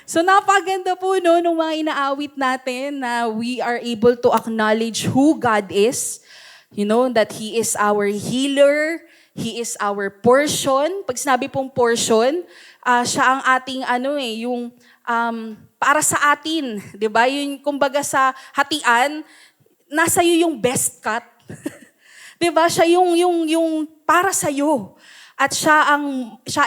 So napaganda po no, nung mga inaawit natin na we are able to acknowledge who God is. You know, that He is our healer, He is our portion. Pag sinabi pong portion, siya ang ating yung para sa atin, 'di ba? Yung kumbaga sa hatian, nasa iyo yung best cut. 'Di ba? Siya yung para sa iyo. At siya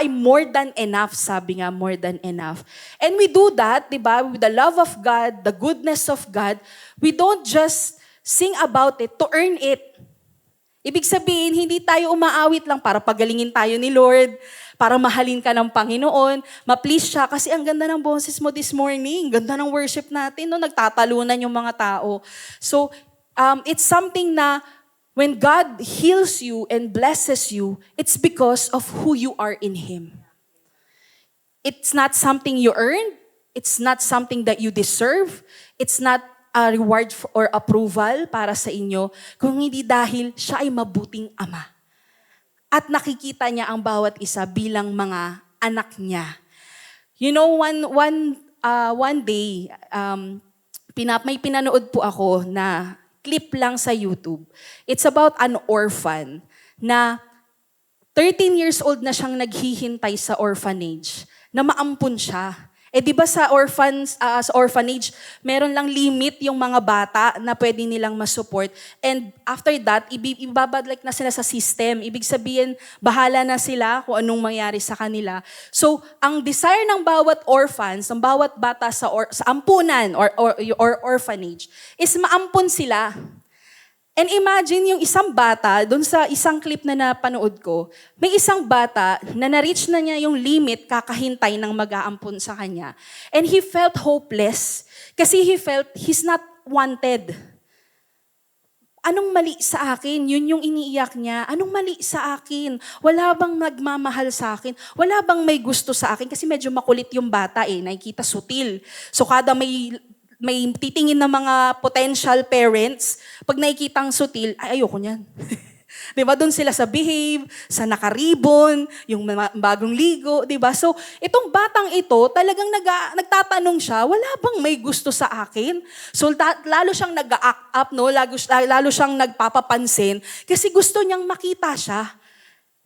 ay more than enough, sabi nga, more than enough. And we do that, 'di ba? With the love of God, the goodness of God, we don't just sing about it to earn it. Ibig sabihin, hindi tayo umaawit lang para pagalingin tayo ni Lord, para mahalin ka ng Panginoon, ma-please siya, kasi ang ganda ng boses mo this morning, ganda ng worship natin, no? Nagtatalunan yung mga tao. So, it's something na when God heals you and blesses you, it's because of who you are in Him. It's not something you earned. It's not something that you deserve. It's not a reward or approval para sa inyo, kung hindi dahil siya ay mabuting Ama. At nakikita niya ang bawat isa bilang mga anak niya. You know, one day, may pinanood po ako na clip lang sa YouTube. It's about an orphan na 13 years old na siyang naghihintay sa orphanage na maampun siya. Eh di ba sa orphanage, meron lang limit yung mga bata na pwede nilang masupport. And after that, ibabadlike na sila sa system. Ibig sabihin, bahala na sila kung anong mangyari sa kanila. So, ang desire ng bawat orphans, ng bawat bata sa ampunan or orphanage, is maampun sila. And imagine yung isang bata, doon sa isang clip na napanood ko, may isang bata na na-reach na niya yung limit kakahintay ng mag-aampun sa kanya. And he felt hopeless kasi he felt he's not wanted. Anong mali sa akin? Yun yung iniiyak niya. Anong mali sa akin? Wala bang nagmamahal sa akin? Wala bang may gusto sa akin? Kasi medyo makulit yung bata nakikita sutil. So kada may titingin na mga potential parents, pag nakikitang sutil, ay ayoko niyan. Di ba? Doon sila sa behave, sa nakaribon, yung bagong ligo, di ba? So, itong batang ito, talagang nagtatanong siya, wala bang may gusto sa akin? So, lalo siyang nag-act up, no? Lalo siyang nagpapapansin, kasi gusto niyang makita siya.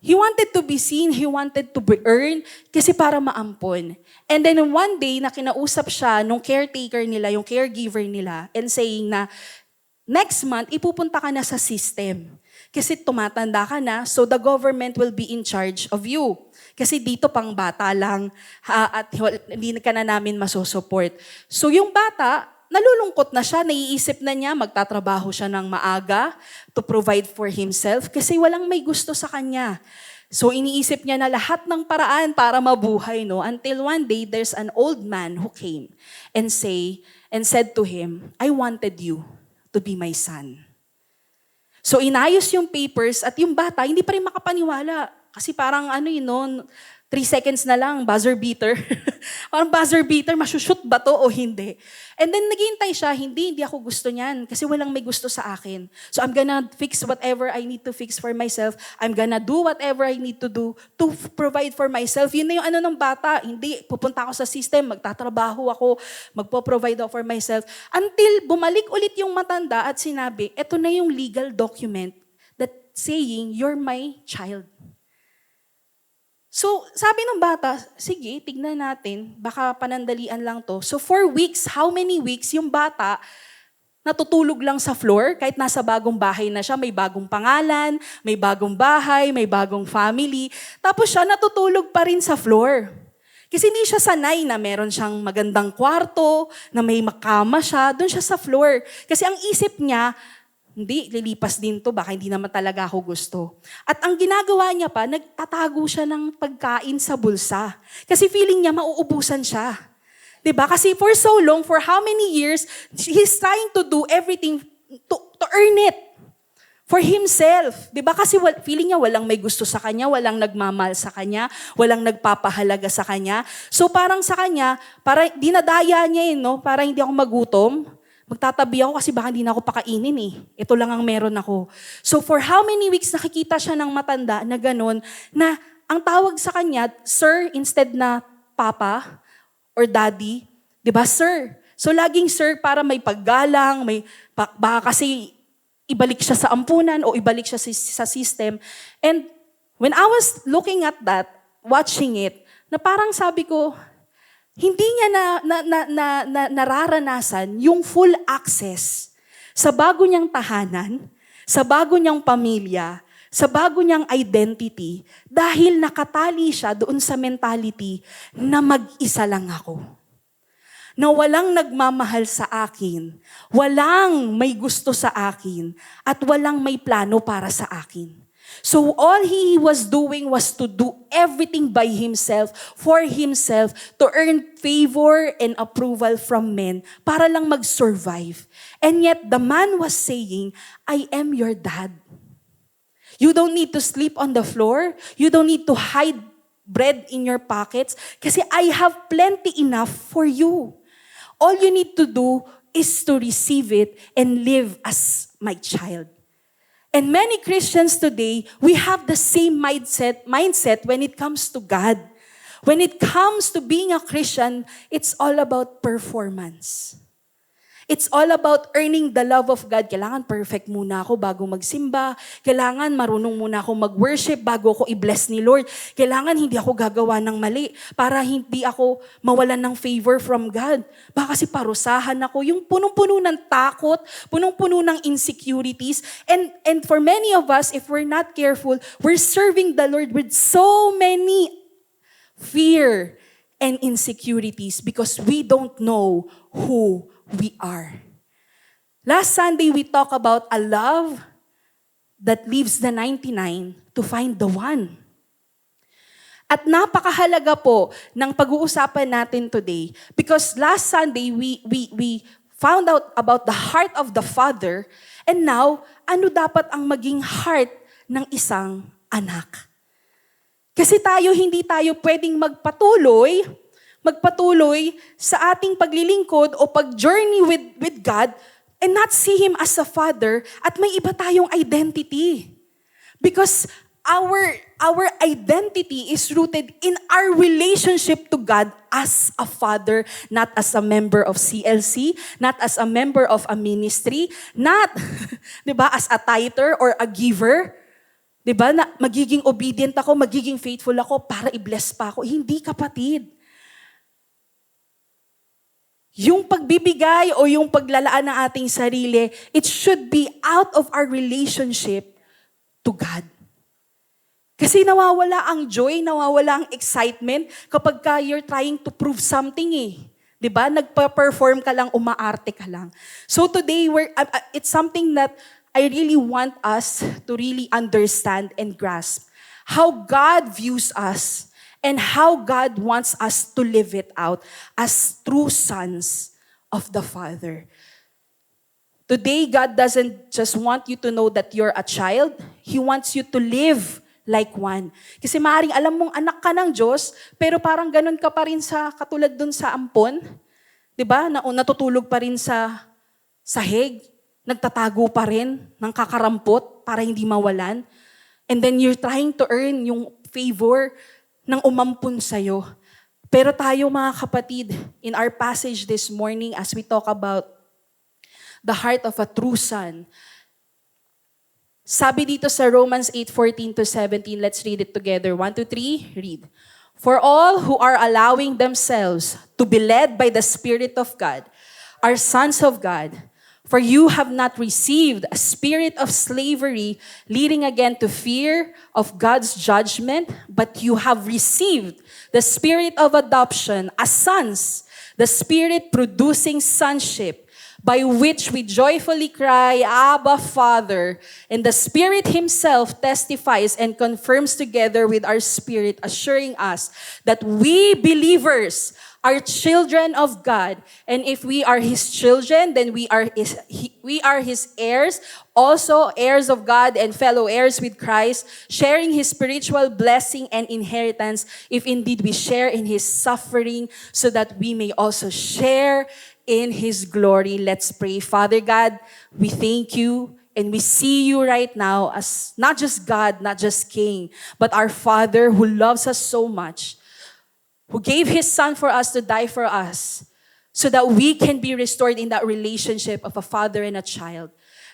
He wanted to be seen, he wanted to be earned, kasi para maampon. And then one day, na kinausap siya nung caretaker nila, yung caregiver nila, and saying na, next month, ipupunta ka na sa system. Kasi tumatanda ka na, so the government will be in charge of you. Kasi dito pang bata lang, at hindi ka na namin masusupport. So yung bata, nalulungkot na siya, naiisip na niya, magtatrabaho siya ng maaga to provide for himself kasi walang may gusto sa kanya. So iniisip niya na lahat ng paraan para mabuhay, no? Until one day, there's an old man who came and said to him, I wanted you to be my son. So inayos yung papers at yung bata, hindi pa rin makapaniwala. Kasi parang 3 seconds na lang, buzzer beater. Parang buzzer beater, masushoot ba to o hindi? And then naghihintay siya, hindi ako gusto niyan kasi walang may gusto sa akin. So I'm gonna fix whatever I need to fix for myself. I'm gonna do whatever I need to do to provide for myself. Yun na yung ng bata. Hindi, pupunta ako sa system, magtatrabaho ako, magpo-provide ako for myself. Until bumalik ulit yung matanda at sinabi, eto na yung legal document that saying, you're my child. So, sabi ng bata, sige, tignan natin, baka panandalian lang to. So, 4 weeks, how many weeks yung bata natutulog lang sa floor, kahit nasa bagong bahay na siya, may bagong pangalan, may bagong bahay, may bagong family. Tapos siya natutulog pa rin sa floor. Kasi hindi siya sanay na meron siyang magandang kwarto, na may makama siya, doon siya sa floor. Kasi ang isip niya, hindi, lilipas din to, baka hindi naman talaga ako gusto. At ang ginagawa niya pa, nagtatago siya ng pagkain sa bulsa. Kasi feeling niya mauubusan siya. 'Di ba? Kasi for so long, for how many years, he's trying to do everything to earn it. For himself. 'Di ba? Kasi feeling niya walang may gusto sa kanya, walang nagmamahal sa kanya, walang nagpapahalaga sa kanya. So parang sa kanya, para dinadaya niya para hindi ako magutom. Magtatabi ako kasi baka hindi na ako pakainin Ito lang ang meron ako. So for how many weeks nakikita siya ng matanda na gano'n, na ang tawag sa kanya, sir instead na papa, or daddy? 'Di ba, sir? So laging sir para may paggalang, baka kasi ibalik siya sa ampunan o ibalik siya sa system. And when I was looking at that, watching it, na parang sabi ko, hindi niya nararanasan yung full access sa bago niyang tahanan, sa bago niyang pamilya, sa bago niyang identity, dahil nakatali siya doon sa mentality na mag-isa lang ako. Na walang nagmamahal sa akin, walang may gusto sa akin, at walang may plano para sa akin. So all he was doing was to do everything by himself, for himself, to earn favor and approval from men para lang mag-survive. And yet the man was saying, I am your dad. You don't need to sleep on the floor. You don't need to hide bread in your pockets kasi I have plenty enough for you. All you need to do is to receive it and live as my child. And many Christians today, we have the same mindset when it comes to God. When it comes to being a Christian, it's all about performance. It's all about earning the love of God. Kailangan perfect muna ako bago magsimba. Kailangan marunong muna ako mag-worship bago ako i-bless ni Lord. Kailangan hindi ako gagawa ng mali para hindi ako mawalan ng favor from God. Baka kasi parusahan ako. Yung punong-puno ng takot, punong-puno ng insecurities. And for many of us, if we're not careful, we're serving the Lord with so many fear and insecurities because we don't know who we are. Last Sunday, we talked about a love that leaves the 99 to find the one. At napakahalaga po ng pag-uusapan natin today because last Sunday, we found out about the heart of the Father and now, ano dapat ang maging heart ng isang anak? Kasi hindi tayo pwedeng magpatuloy sa ating paglilingkod o pag-journey with God and not see Him as a Father at may iba tayong identity. Because our identity is rooted in our relationship to God as a Father, not as a member of CLC, not as a member of a ministry, not, di ba, as a tither or a giver. Di ba, na magiging obedient ako, magiging faithful ako para i-bless pa ako. Hindi, kapatid. Yung pagbibigay o yung paglalaan ng ating sarili, it should be out of our relationship to God. Kasi nawawala ang joy, nawawala ang excitement kapag you're trying to prove something eh. 'Di ba? Nagpa-perform ka lang, umaarte ka lang. So today, it's something that I really want us to really understand and grasp. How God views us and how God wants us to live it out as true sons of the Father. Today, God doesn't just want you to know that you're a child. He wants you to live like one. Kasi maaaring alam mong anak ka ng Diyos, pero parang ganun ka pa rin katulad dun sa ampon. 'Di ba? Natutulog pa rin sa sahig. Nagtatago pa rin ng kakarampot para hindi mawalan. And then you're trying to earn yung favor ng umampun sa'yo. Pero tayo mga kapatid, in our passage this morning as we talk about the heart of a true son, sabi dito sa Romans 8:14-17, let's read it together. 1, 2, 3, read. For all who are allowing themselves to be led by the Spirit of God are sons of God. For you have not received a spirit of slavery leading again to fear of God's judgment, but you have received the spirit of adoption as sons, the Spirit producing sonship, by which we joyfully cry, Abba, Father. And the Spirit Himself testifies and confirms together with our spirit, assuring us that we believers are children of God. And if we are His children, then we are His heirs, also heirs of God and fellow heirs with Christ, sharing His spiritual blessing and inheritance, if indeed we share in His suffering, so that we may also share in His glory. Let's pray. Father God, we thank You and we see You right now as not just God, not just King, but our Father who loves us so much, who gave His Son for us to die for us, so that we can be restored in that relationship of a father and a child.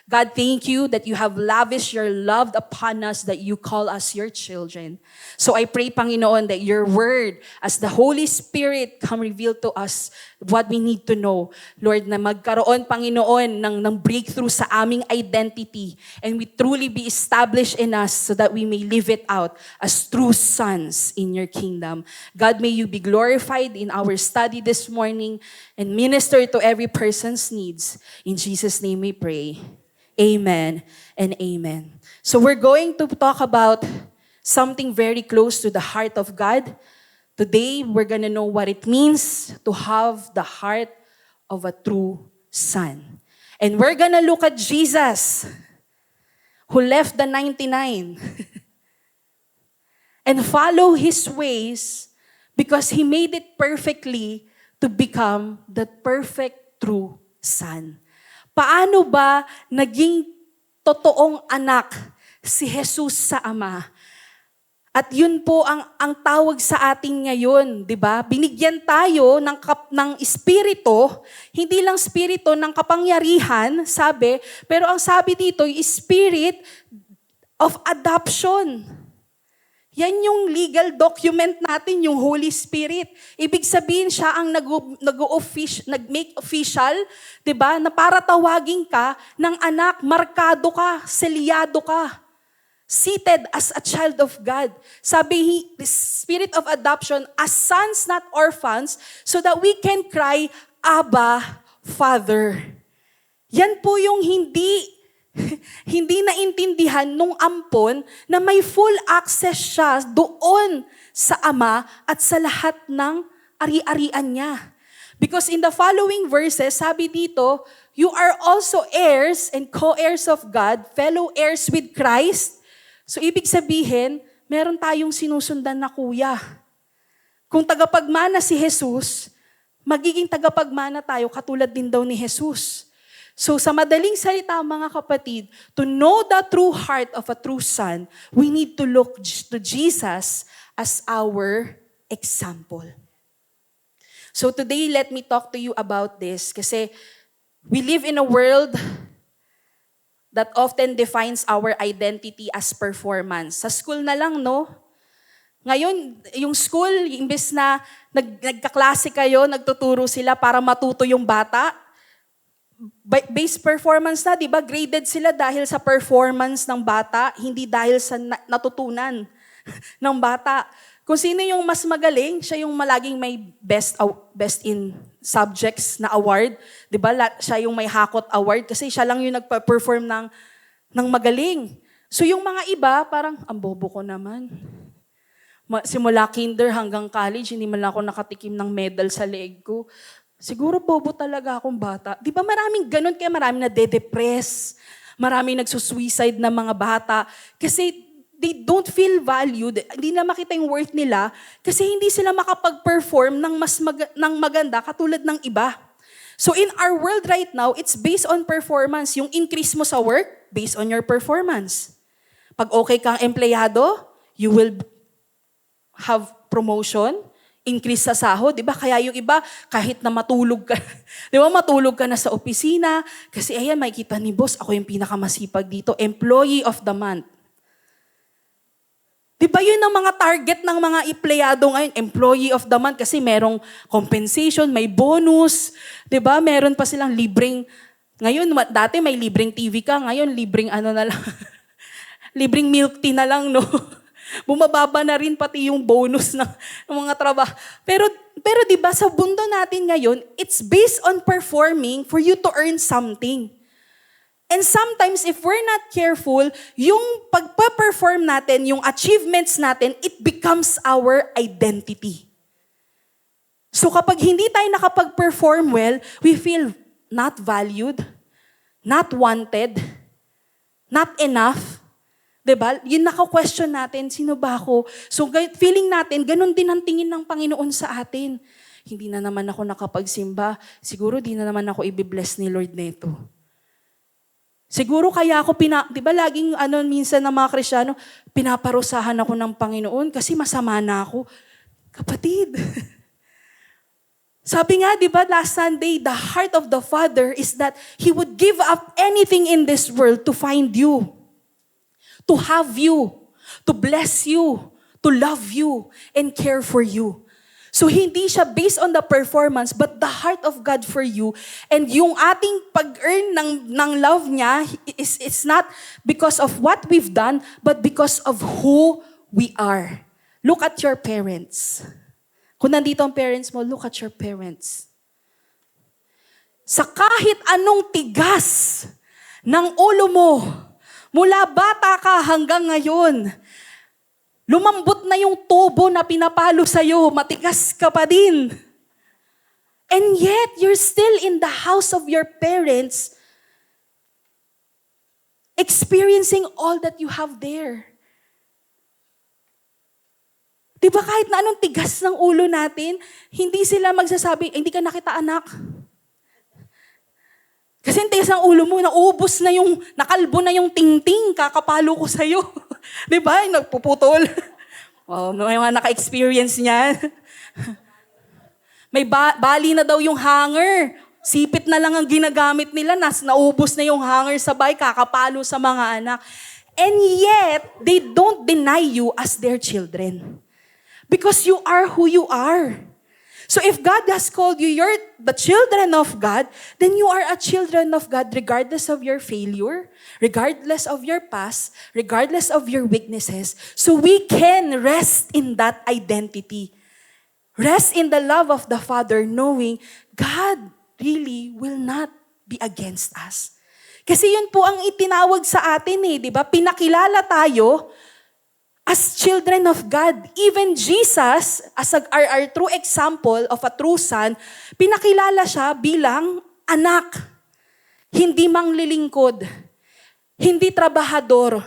God, thank you that you have lavished your love upon us, that you call us your children. So I pray, Panginoon, that your word, as the Holy Spirit come reveal to us what we need to know. Lord, na magkaroon, Panginoon, ng breakthrough sa aming identity, and we truly be established in us so that we may live it out as true sons in your kingdom. God, may you be glorified in our study this morning and minister to every person's needs. In Jesus' name we pray. Amen and amen. So we're going to talk about something very close to the heart of God. Today, we're going to know what it means to have the heart of a true son. And we're going to look at Jesus, who left the 99 and follow His ways because He made it perfectly to become the perfect true son. Paano ba naging totoong anak si Jesus sa Ama? At yun po ang tawag sa atin ngayon, di ba? Binigyan tayo ng espiritu, hindi lang espiritu ng kapangyarihan, sabi, pero ang sabi dito, spirit of adoption. Yan yung legal document natin, yung Holy Spirit. Ibig sabihin siya ang nag-make official, 'di ba? Na para tawagin ka ng anak, markado ka, selyado ka. Seated as a child of God. Sabi, the spirit of adoption as sons, not orphans, so that we can cry, Abba, Father. Yan po yung hindi naintindihan nung ampon na may full access siya doon sa Ama at sa lahat ng ari-arian niya. Because in the following verses, sabi dito, you are also heirs and co-heirs of God, fellow heirs with Christ. So ibig sabihin, meron tayong sinusundan na kuya. Kung tagapagmana si Jesus, magiging tagapagmana tayo katulad din daw ni Jesus. So sa madaling salita, mga kapatid, to know the true heart of a true son, we need to look to Jesus as our example. So today, let me talk to you about this kasi we live in a world that often defines our identity as performance. Sa school na lang, no? Ngayon, yung school, imbes na nagkaklase kayo, nagtuturo sila para matuto yung bata, based performance na, di ba? Graded sila dahil sa performance ng bata, hindi dahil sa natutunan ng bata. Kung sino yung mas magaling, siya yung malaging may best in subjects na award. Di ba? Siya yung may hakot award kasi siya lang yung nagpa-perform ng magaling. So yung mga iba, parang, ang bobo ko naman. Simula kinder hanggang college, hindi man lang ako nakatikim ng medal sa leeg ko. Siguro bobo talaga akong bata. Di ba maraming ganun, kaya maraming na-depress, maraming nagsusuicide na mga bata. Kasi they don't feel valued, hindi na makita yung worth nila, kasi hindi sila makapag-perform ng maganda katulad ng iba. So in our world right now, it's based on performance. Yung increase mo sa work, based on your performance. Pag okay kang empleyado, you will have promotion, increase sa sahod, di ba? Kaya yung iba, kahit na matulog ka, di ba, matulog ka na sa opisina, kasi ayan, makikita ni boss, ako yung pinakamasipag dito, employee of the month. Di ba yun ang mga target ng mga empleyado ngayon, employee of the month, kasi merong compensation, may bonus, di ba? Meron pa silang libreng, ngayon, dati may libreng TV ka, ngayon libreng ano na lang, libreng milk tea na lang, no? Bumababa na rin pati yung bonus ng mga trabaho. Pero 'di ba sa mundo natin ngayon, it's based on performing for you to earn something. And sometimes if we're not careful, yung pagpa-perform natin, yung achievements natin, it becomes our identity. So kapag hindi tayo nakapag-perform well, we feel not valued, not wanted, not enough. Diba? Yun naka-question natin, sino ba ako? So feeling natin, ganun din ang tingin ng Panginoon sa atin. Hindi na naman ako nakapagsimba. Siguro di na naman ako i-bless ni Lord neto. Siguro kaya ako, di ba laging minsan ng mga Kristiyano, pinaparusahan ako ng Panginoon kasi masama na ako. Kapatid, sabi nga, di ba, last Sunday, the heart of the Father is that He would give up anything in this world to find you, to have you, to bless you, to love you, and care for you. So hindi siya based on the performance, but the heart of God for you. And yung ating pag-earn ng love niya, it's not because of what we've done, but because of who we are. Look at your parents. Kung nandito ang parents mo, look at your parents. Sa kahit anong tigas ng ulo mo, mula bata ka hanggang ngayon, lumambot na yung tubo na pinapalo sa'yo, matigas ka pa din. And yet, you're still in the house of your parents, experiencing all that you have there. Diba kahit na anong tigas ng ulo natin, hindi sila magsasabi, hindi ka nakita anak. Kasi yung tigas ng ulo mo, naubos na yung, nakalbo na yung tingting, kakapalo ko sa'yo. Diba? Nagpuputol. Oh, may mga naka-experience niyan. May bali na daw yung hanger. Sipit na lang ang ginagamit nila, naubos na yung hanger sa bahay, kakapalo sa mga anak. And yet, they don't deny you as their children. Because you are who you are. So if God has called you, you're the children of God, then you are a children of God regardless of your failure, regardless of your past, regardless of your weaknesses. So we can rest in that identity. Rest in the love of the Father, knowing God really will not be against us. Kasi yun po ang itinawag sa atin di ba? Pinakilala tayo as children of God. Even Jesus, as our true example of a true son, pinakilala siya bilang anak. Hindi manglilingkod, hindi trabahador,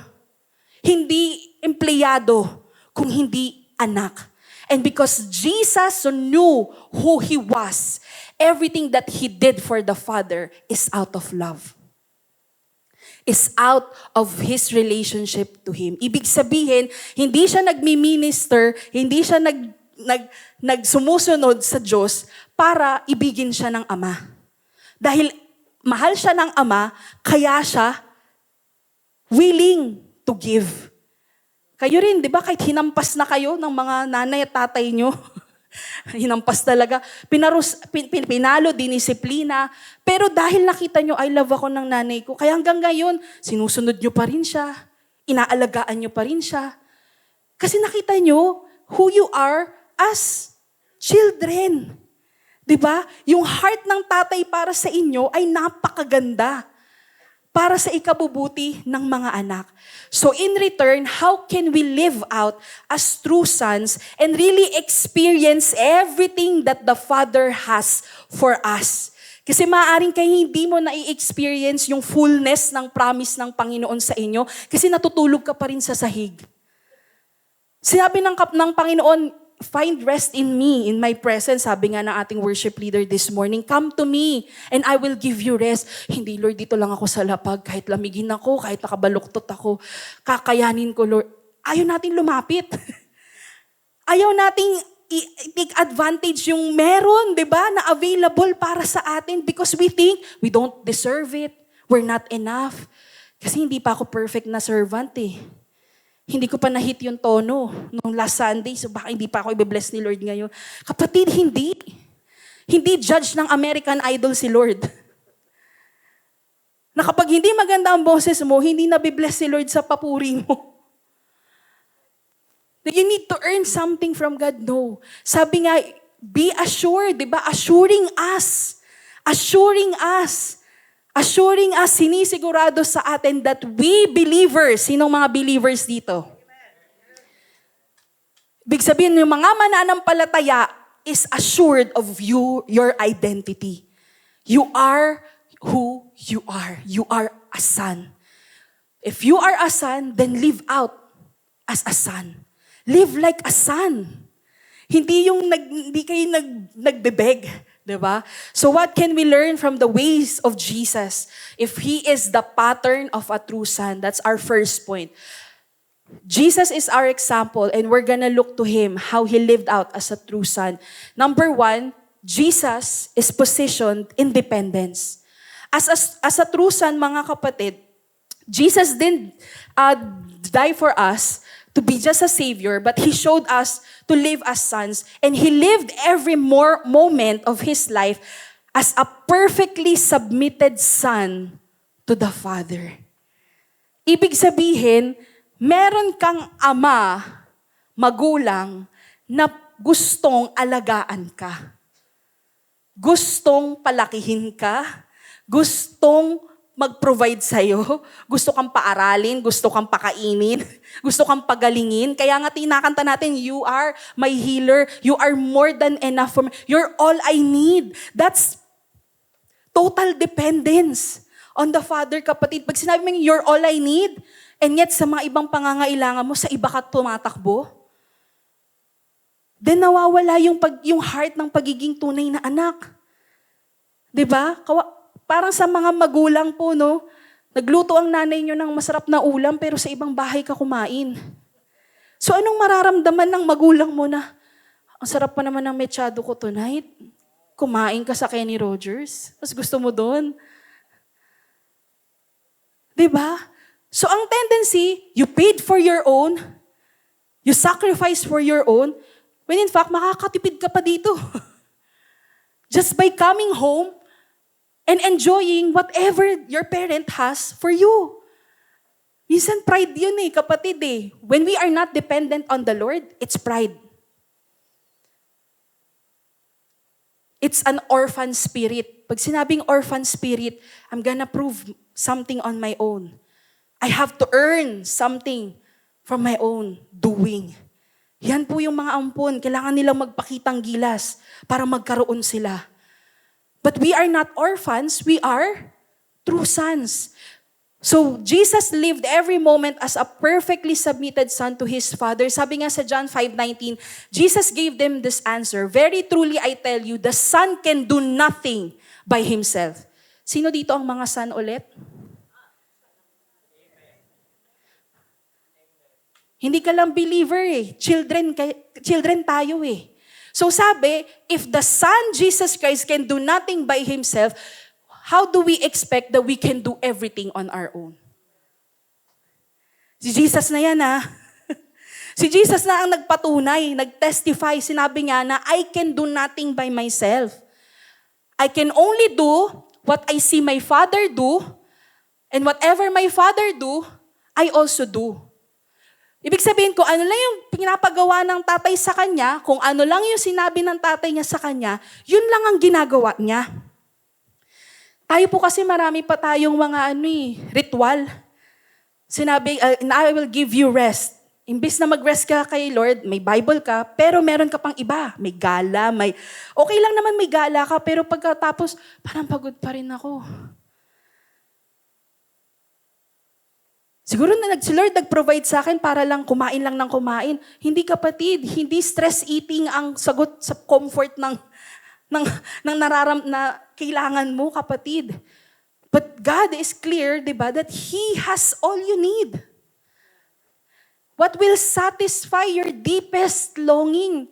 hindi empleyado, kung hindi anak. And because Jesus knew who He was, everything that He did for the Father is out of love. Is out of His relationship to Him. Ibig sabihin, hindi siya nagmi-minister, hindi siya nagsumusunod sa Diyos para ibigin siya ng Ama. Dahil mahal siya ng Ama, kaya siya willing to give. Kayo rin, di ba, kahit hinampas na kayo ng mga nanay at tatay nyo, hinampas talaga. Pinalo, dinisiplina. Pero dahil nakita nyo, I love ako ng nanay ko. Kaya hanggang ngayon, sinusunod nyo pa rin siya. Inaalagaan nyo pa rin siya. Kasi nakita nyo who you are as children. Diba? Yung heart ng tatay para sa inyo ay napakaganda. Para sa ikabubuti ng mga anak. So in return, how can we live out as true sons and really experience everything that the Father has for us? Kasi maaaring kayo hindi mo na-experience yung fullness ng promise ng Panginoon sa inyo kasi natutulog ka pa rin sa sahig. Sinabi ng Panginoon, find rest in me, in my presence. Sabi nga ng ating worship leader this morning, come to me and I will give you rest. Hindi, Lord, dito lang ako sa lapag. Kahit lamigin ako, kahit nakabaluktot ako, kakayanin ko, Lord. Ayaw natin lumapit. Ayaw nating i-take advantage yung meron, di ba, na available para sa atin because we think we don't deserve it. We're not enough. Kasi hindi pa ako perfect na servant Hindi ko pa na-hit yung tono nung last Sunday, so baka hindi pa ako i-bless ni Lord ngayon. Kapatid, hindi. Hindi judge ng American Idol si Lord. Na kapag hindi maganda ang boses mo, hindi na-bless si Lord sa papuri mo. That you need to earn something from God? No. Sabi nga, be assured, di ba? Assuring us, sinisigurado sa atin that we believers, sinong mga believers dito? Ibig sabihin, yung mga mananampalataya is assured of your identity. You are who you are. You are a son. If you are a son, then live out as a son. Live like a son. Hindi kayo nagbebeg. Diba? So what can we learn from the ways of Jesus? If He is the pattern of a true son, that's our first point. Jesus is our example and we're gonna look to Him, how He lived out as a true son. Number one, Jesus is positioned in dependence. As a true son, mga kapatid, Jesus didn't die for us to be just a savior, but He showed us to live as sons. And He lived every moment of His life as a perfectly submitted son to the Father. Ibig sabihin, meron kang ama, magulang, na gustong alagaan ka. Gustong palakihin ka. Gustong mag-provide sa'yo. Gusto kang paaralin, gusto kang pakainin, gusto kang pagalingin. Kaya nga tinakanta natin, you are my healer. You are more than enough for me. You're all I need. That's total dependence on the Father, kapatid. Pag sinabi mo, you're all I need, and yet sa mga ibang pangangailangan mo, sa iba ka tumatakbo, then nawawala yung heart ng pagiging tunay na anak. Diba? Parang sa mga magulang po, no? Nagluto ang nanay nyo ng masarap na ulam, pero sa ibang bahay ka kumain. So anong mararamdaman ng magulang mo na, ang sarap pa naman ng mechado ko tonight. Kumain ka sa Kenny Rogers. Mas gusto mo doon. Diba? So ang tendency, you paid for your own, you sacrificed for your own, when in fact, makakatipid ka pa dito. Just by coming home and enjoying whatever your parent has for you. Minsan pride yun kapatid When we are not dependent on the Lord, it's pride. It's an orphan spirit. Pag sinabing orphan spirit, I'm gonna prove something on my own. I have to earn something from my own doing. Yan po yung mga ampon. Kailangan nilang magpakitang gilas para magkaroon sila. But we are not orphans. We are true sons. So, Jesus lived every moment as a perfectly submitted son to His Father. Sabi nga sa John 5:19, Jesus gave them this answer, very truly I tell you, the Son can do nothing by Himself. Sino dito ang mga son ulit? Hindi ka lang believer Children tayo So sabi, if the Son Jesus Christ can do nothing by Himself, how do we expect that we can do everything on our own? Si Jesus na yan Si Jesus na ang nagpatunay, nagtestify, sinabi niya na I can do nothing by myself. I can only do what I see my Father do, and whatever my Father do, I also do. Ibig sabihin ko, ano lang yung pinapagawa ng tatay sa kanya, kung ano lang yung sinabi ng tatay niya sa kanya, yun lang ang ginagawa niya. Tayo po kasi marami pa tayong mga ritual. Sinabi, I will give you rest. Imbis na mag-rest ka kay Lord, may Bible ka, pero meron ka pang iba. May gala, okay lang naman may gala ka, pero pagkatapos, parang pagod pa rin ako. Siguro na si Lord nag-provide sa akin para lang kumain lang ng kumain. Hindi kapatid, hindi stress eating ang sagot sa comfort ng na kailangan mo kapatid. But God is clear, diba, that He has all you need. What will satisfy your deepest longing?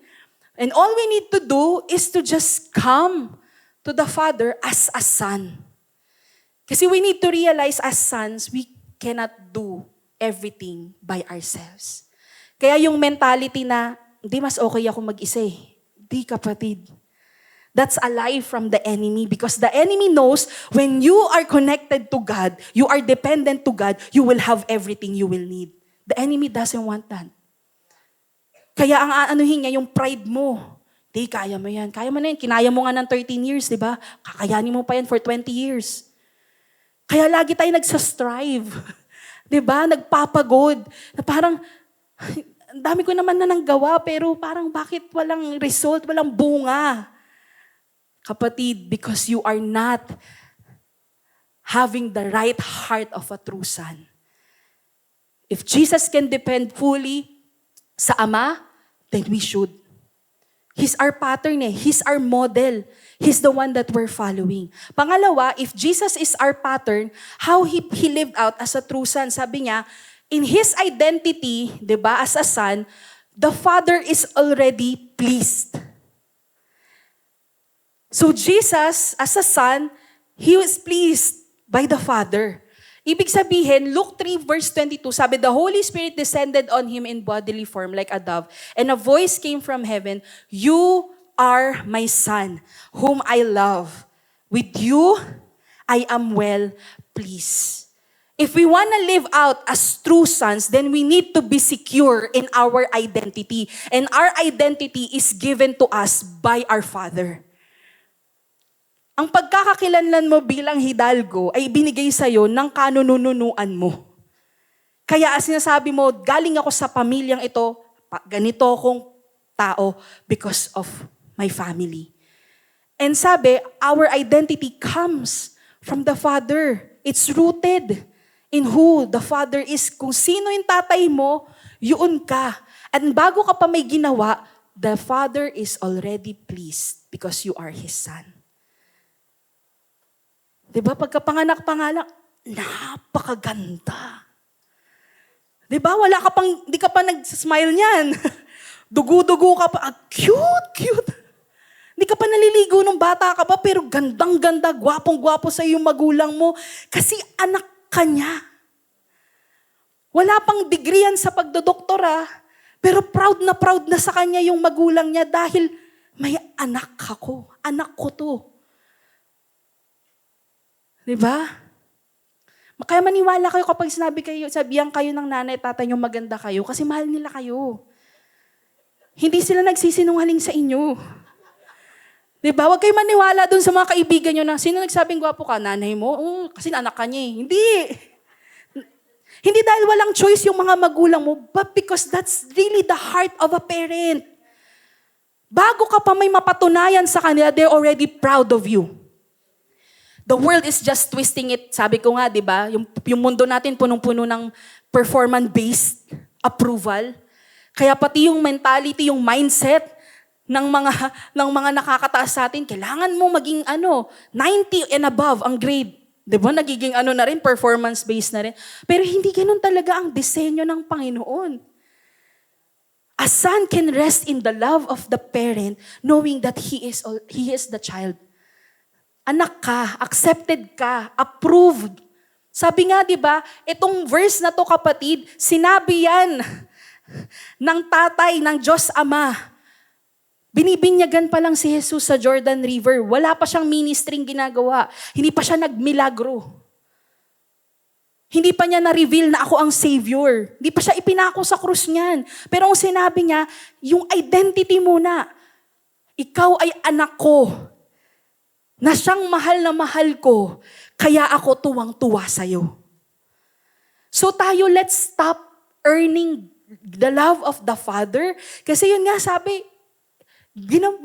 And all we need to do is to just come to the Father as a son. Kasi we need to realize as sons, we cannot do everything by ourselves. Kaya yung mentality na, hindi mas okay ako mag-isa Hindi kapatid. That's a lie from the enemy because the enemy knows when you are connected to God, you are dependent to God, you will have everything you will need. The enemy doesn't want that. Kaya ang aanuhin niya, yung pride mo. Di, kaya mo yan. Kaya mo na yan. Kinaya mo nga ng 13 years, di ba? Kakayanin mo pa yan for 20 years. Kaya lagi tayo nagsastrive. Di ba? Nagpapagod. Na parang, ang dami ko naman na nanggawa, pero parang bakit walang result, walang bunga? Kapatid, because you are not having the right heart of a true son. If Jesus can depend fully sa Ama, then we should. He's our pattern He's our model. He's the one that we're following. Pangalawa, if Jesus is our pattern, how He lived out as a true son, sabi niya, in His identity, di ba, as a son, the Father is already pleased. So Jesus, as a son, He was pleased by the Father. Ibig sabihin, Luke 3 verse 22, sabi, the Holy Spirit descended on Him in bodily form like a dove, and a voice came from heaven, "You are my Son, whom I love. With you, I am well pleased." If we want to live out as true sons, then we need to be secure in our identity. And our identity is given to us by our Father. Ang pagkakakilanlan mo bilang hidalgo ay binigay sa'yo ng kanununuan mo. Kaya sinasabi mo, galing ako sa pamilyang ito, ganito akong tao because of my family. And sabi, our identity comes from the Father. It's rooted in who the Father is. Kung sino yung tatay mo, yun ka. At bago ka pa may ginawa, the Father is already pleased because you are His son. Diba? Pagkapanganak pa nga lang, napakaganda. Diba? Di ka pa nag-smile niyan. Dugu-dugu ka pa. Cute. Di ka pa naliligo nung bata ka pa, pero gandang-ganda, gwapong-gwapo sa iyong magulang mo. Kasi anak ka niya. Wala pang degree yan sa pagdodoktora, pero proud na sa kanya yung magulang niya dahil may anak ako. Anak ko to. Diba? Kaya maniwala kayo kapag sabihan kayo ng nanay at tatay nyo maganda kayo kasi mahal nila kayo. Hindi sila nagsisinungaling sa inyo. Diba? Huwag kayo maniwala dun sa mga kaibigan nyo na sino nagsabing gwapo ka? Nanay mo? Kasi anak ka niya eh. Hindi. Hindi dahil walang choice yung mga magulang mo, but because that's really the heart of a parent. Bago ka pa may mapatunayan sa kanila, they're already proud of you. The world is just twisting it. Sabi ko nga, di ba? Yung mundo natin punong-puno ng performance-based approval. Kaya pati yung mentality, yung mindset ng mga nakakataas sa atin, kailangan mo maging 90 and above ang grade. Di ba? Nagiging na rin, performance-based na rin. Pero hindi ganun talaga ang disenyo ng Panginoon. A son can rest in the love of the parent knowing that he is the child. Anak ka, accepted ka, approved. Sabi nga, di ba, itong verse na to kapatid, sinabi yan ng tatay, ng Diyos Ama. Binibinyagan pa lang si Jesus sa Jordan River. Wala pa siyang ministering ginagawa. Hindi pa siya nagmilagro. Hindi pa niya na-reveal na ako ang Savior. Hindi pa siya ipinako sa krus niyan. Pero ang sinabi niya, yung identity muna. Ikaw ay anak ko. Na siyang mahal na mahal ko, kaya ako tuwang-tuwa sa'yo. So tayo, let's stop earning the love of the Father. Kasi yun nga sabi,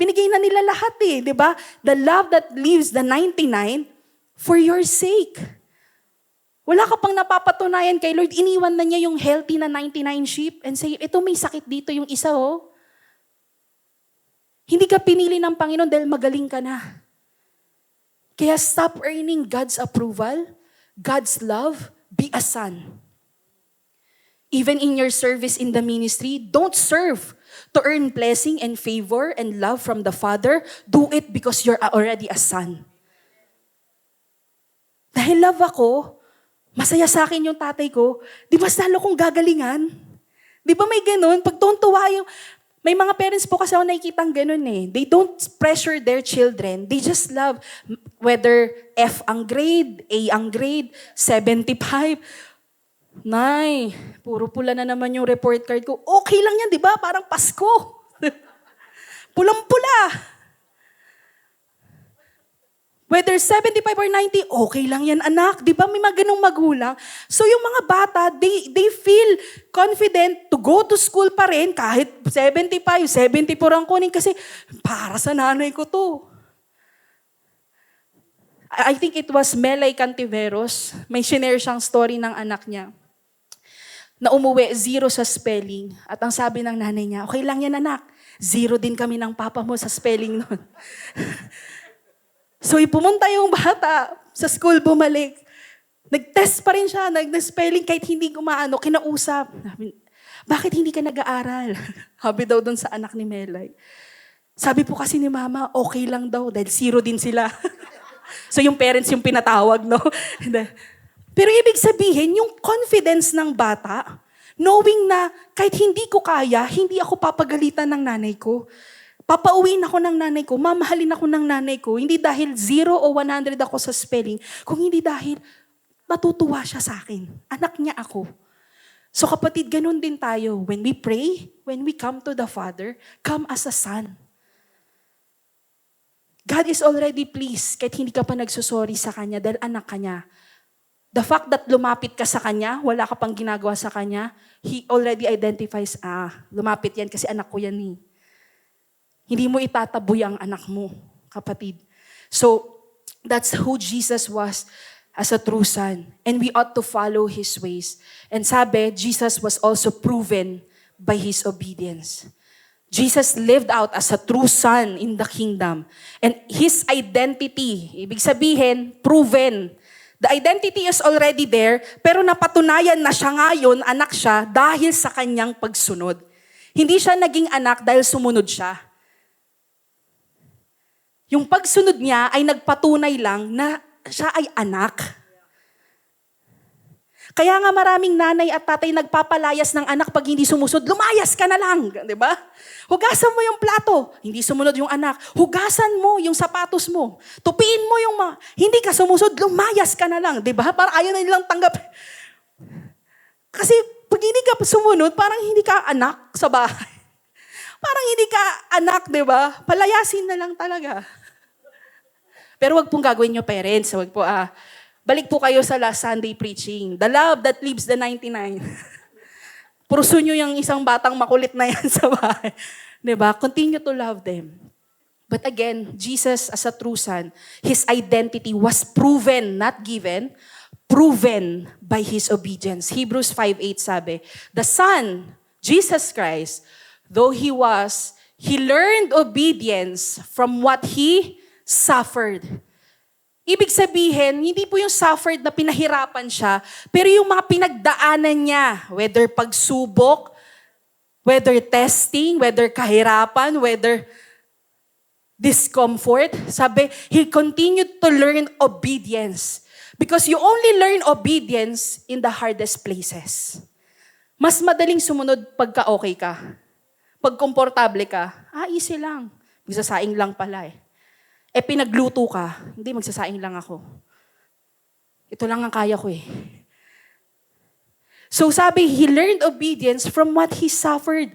binigay na nila lahat di ba? The love that leaves the 99 for your sake. Wala ka pang napapatunayan kay Lord, iniwan na niya yung healthy na 99 sheep and say, ito may sakit dito yung isa Hindi ka pinili ng Panginoon dahil magaling ka na. Kaya stop earning God's approval, God's love, be a son. Even in your service in the ministry, don't serve to earn blessing and favor and love from the Father. Do it because you're already a son. Dahil love ako, masaya sa akin yung tatay ko, di ba lalo kong gagalingan? Di ba may ganun? Pag tuwa yung... May mga parents po kasi ako nakikitang ganun They don't pressure their children. They just love whether F ang grade, A ang grade, 75. Nay, puro pula na naman yung report card ko. Okay lang yan, di ba? Parang Pasko. Pulang-pula. Whether 75 or 90, okay lang yan anak. Di ba may mga ganung magulang? So yung mga bata, they feel confident to go to school pa rin kahit 75, 74 ang kunin kasi para sa nanay ko to. I think it was Melay Cantiveros. May shinare siyang story ng anak niya na umuwi, 0 sa spelling. At ang sabi ng nanay niya, okay lang yan anak. 0 din kami ng papa mo sa spelling nun. So, pumunta yung bata sa school, bumalik. Nag-test pa rin siya, nag-spelling kahit hindi gumaano, kinausap. Sabi, bakit hindi ka nag-aaral? Sabi daw doon sa anak ni Melay. Sabi po kasi ni mama, okay lang daw dahil 0 din sila. So yung parents yung pinatawag, no? Pero ibig sabihin, yung confidence ng bata, knowing na kahit hindi ko kaya, hindi ako papagalitan ng nanay ko. Papauwiin ako ng nanay ko, mamahalin ako ng nanay ko, hindi dahil 0 o 100 ako sa spelling, kung hindi dahil matutuwa siya sa akin. Anak niya ako. So kapatid, ganun din tayo. When we pray, when we come to the Father, come as a son. God is already pleased kahit hindi ka pa nagsusorry sa Kanya dahil anak ka niya. The fact that lumapit ka sa Kanya, wala ka pang ginagawa sa Kanya, He already identifies, lumapit yan kasi anak ko yan eh. Hindi mo itataboy ang anak mo, kapatid. So, that's who Jesus was as a true son. And we ought to follow His ways. And sabi, Jesus was also proven by His obedience. Jesus lived out as a true son in the kingdom. And His identity, ibig sabihin, proven. The identity is already there, pero napatunayan na siya ngayon, anak siya, dahil sa kanyang pagsunod. Hindi siya naging anak dahil sumunod siya. Yung pagsunod niya ay nagpatunay lang na siya ay anak. Kaya nga maraming nanay at tatay nagpapalayas ng anak pag hindi sumusod, lumayas ka na lang, di ba? Hugasan mo yung plato, hindi sumunod yung anak. Hugasan mo yung sapatos mo. Tupiin mo yung hindi ka sumusod, lumayas ka na lang, di ba? Para ayaw na nilang tanggap. Kasi pag hindi ka sumunod, parang hindi ka anak sa bahay. Parang hindi ka anak, di ba? Palayasin na lang talaga. Pero wag pong gagawin nyo parents. Wag po, balik po kayo sa last Sunday preaching. The love that leaves the 99. Puruso nyo yung isang batang makulit na yan sa bahay. Diba? Continue to love them. But again, Jesus as a true son, His identity was proven, not given, proven by His obedience. Hebrews 5:8 sabi, the Son, Jesus Christ, though He learned obedience from what He suffered. Ibig sabihin, hindi po yung suffered na pinahirapan siya, pero yung mga pinagdaanan niya, whether pagsubok, whether testing, whether kahirapan, whether discomfort, sabi, He continued to learn obedience. Because you only learn obedience in the hardest places. Mas madaling sumunod pagka okay ka. Pag komportable ka, easy lang. Magsasaing lang pala eh. Pinagluto ka, hindi, magsasaing lang ako. Ito lang ang kaya ko eh. So sabi, He learned obedience from what He suffered.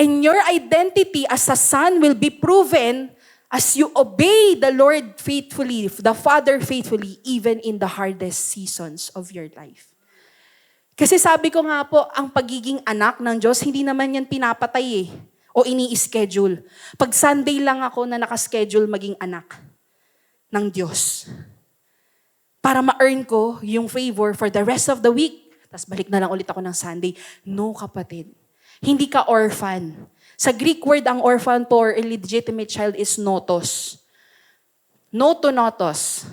And your identity as a son will be proven as you obey the Lord faithfully, the Father faithfully, even in the hardest seasons of your life. Kasi sabi ko nga po, ang pagiging anak ng Diyos, hindi naman yan pinapatay eh. O ini-schedule. Pag Sunday lang ako na nakaschedule maging anak ng Diyos. Para ma-earn ko yung favor for the rest of the week. Tapos balik na lang ulit ako ng Sunday. No, kapatid. Hindi ka orphan. Sa Greek word, ang orphan for illegitimate child is notos. Notos.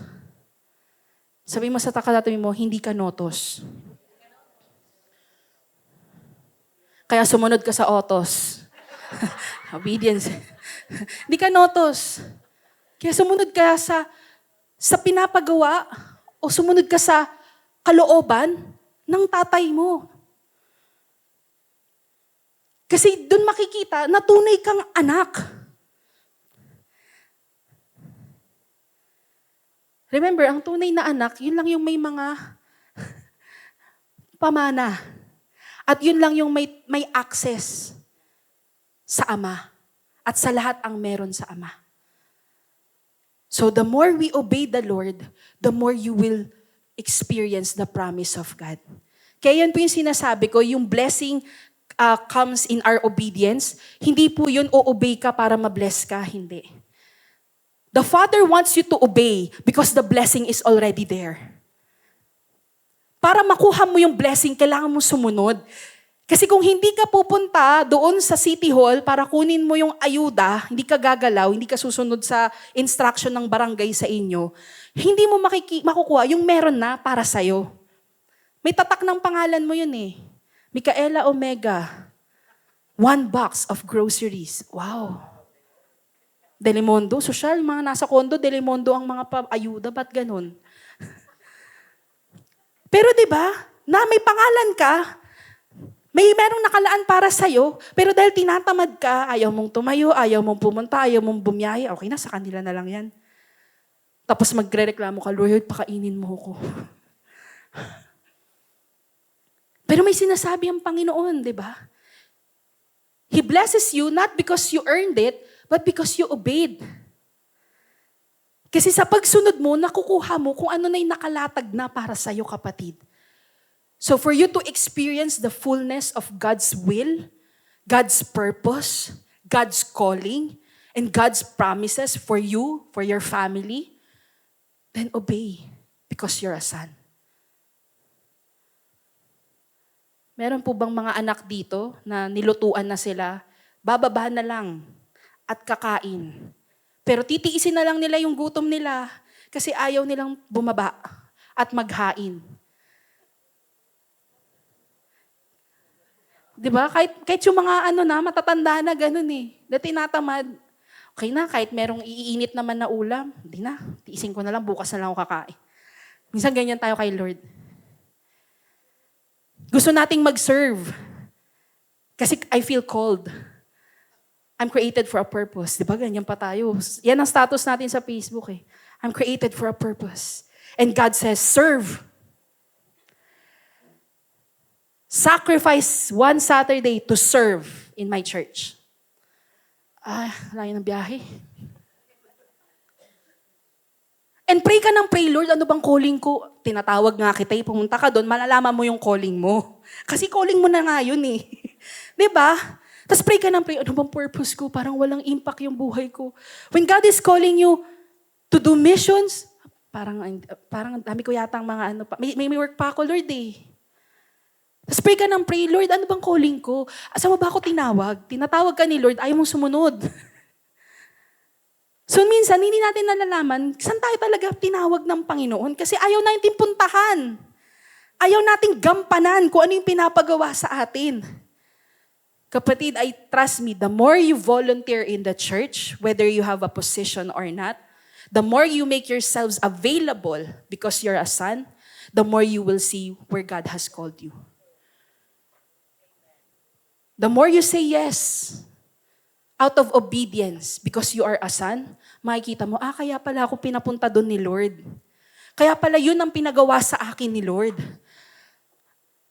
Sabi mo sa takatabi mo, hindi ka notos. Kaya sumunod ka sa otos. Obedience. Hindi ka notos. Kaya sumunod ka sa pinapagawa o sumunod ka sa kalooban ng tatay mo. Kasi doon makikita na tunay kang anak. Remember, ang tunay na anak, yun lang yung may mga pamana. At yun lang yung may access sa Ama. At sa lahat ang meron sa Ama. So the more we obey the Lord, the more you will experience the promise of God. Kaya yan po yung sinasabi ko, yung blessing comes in our obedience. Hindi po yun o-obey ka para ma-bless ka, hindi. The Father wants you to obey because the blessing is already there. Para makuha mo yung blessing, kailangan mo sumunod. Kasi kung hindi ka pupunta doon sa City Hall para kunin mo yung ayuda, hindi ka gagalaw, hindi ka susunod sa instruction ng barangay sa inyo, hindi mo makukuha yung meron na para sa'yo. May tatak ng pangalan mo yun eh. Micaela Omega, 1 box of groceries. Wow. Delimondo, social, mga nasa kondo, Delimondo ang mga ayuda, ba't ganun? Pero 'di ba, na may pangalan ka, may merong nakalaan para sa'yo, pero dahil tinatamad ka, ayaw mong tumayo, ayaw mong pumunta, ayaw mong bumiyahe, okay na, sa kanila na lang yan. Tapos magre-reklamo ka, Lord, pakainin mo ko. Pero may sinasabi ang Panginoon, di ba? He blesses you not because you earned it, but because you obeyed. Kasi sa pagsunod mo, nakukuha mo kung ano na yung nakalatag na para sa'yo, kapatid. So for you to experience the fullness of God's will, God's purpose, God's calling, and God's promises for you, for your family, then obey because you're a son. Meron po bang mga anak dito na nilutuan na sila, bababa na lang at kakain. Pero titiisin na lang nila yung gutom nila kasi ayaw nilang bumaba at maghain. Diba? Kahit yung mga matatanda na ganun eh. Na tinatamad. Okay na, kahit merong iinit naman na ulam, hindi na. Tiisin ko na lang, bukas na lang ako kakain. Minsan ganyan tayo kay Lord. Gusto nating mag-serve. Kasi I feel called. I'm created for a purpose. Diba? Ganyan pa tayo. Yan ang status natin sa Facebook eh. I'm created for a purpose. And God says, serve. Sacrifice one Saturday to serve in my church. Layo ng biyahe. And pray ka ng pray, Lord, ano bang calling ko? Tinatawag nga kita, pumunta ka doon, malalaman mo yung calling mo. Kasi calling mo na nga yun eh. Diba? Tapos pray ka ng pray, ano bang purpose ko? Parang walang impact yung buhay ko. When God is calling you to do missions, parang dami ko yata ang mga may work pa ako, Lord eh. Tapos pray ka ng pray, Lord, ano bang calling ko? Asa mo ba ako tinawag? Tinatawag ka ni Lord, ayaw mong sumunod. So minsan, hindi natin nalalaman, saan tayo talaga tinawag ng Panginoon? Kasi ayaw natin puntahan. Ayaw nating gampanan kung ano yung pinapagawa sa atin. Kapatid, I trust me, the more you volunteer in the church, whether you have a position or not, the more you make yourselves available because you're a son, the more you will see where God has called you. The more you say yes, out of obedience, because you are a son, makikita mo, kaya pala ako pinapunta doon ni Lord. Kaya pala yun ang pinagawa sa akin ni Lord.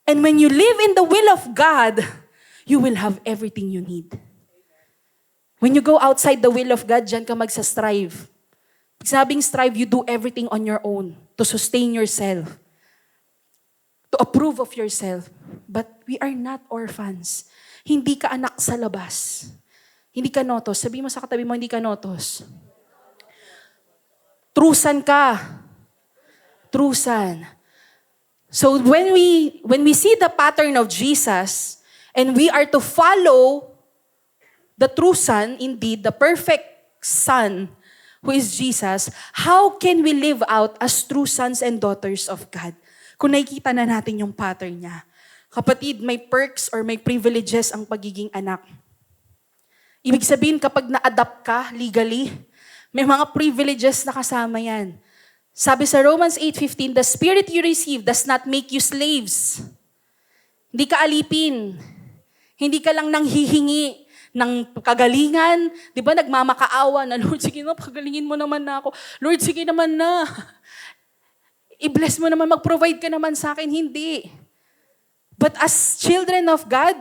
And when you live in the will of God, you will have everything you need. When you go outside the will of God, dyan ka magsa-strive. Pag sabing strive, you do everything on your own to sustain yourself, to approve of yourself. But we are not orphans. Hindi ka anak sa labas. Hindi ka notos. Sabi mo sa katabi mo, hindi ka notos. Trusan ka. Trusan. So when we see the pattern of Jesus, and we are to follow the true Son, indeed, the perfect Son, who is Jesus, how can we live out as true sons and daughters of God? Kung nakikita na natin yung pattern niya. Kapatid, may perks or may privileges ang pagiging anak. Ibig sabihin, kapag na-adapt ka legally, may mga privileges na kasama yan. Sabi sa Romans 8:15, the spirit you receive does not make you slaves. Hindi ka alipin. Hindi ka lang nanghihingi ng kagalingan. Di ba, nagmamakaawa na, Lord, sige na, pagalingin mo naman na ako. Lord, sige naman na. I-bless mo naman, mag-provide ka naman sa akin. Hindi. But as children of God,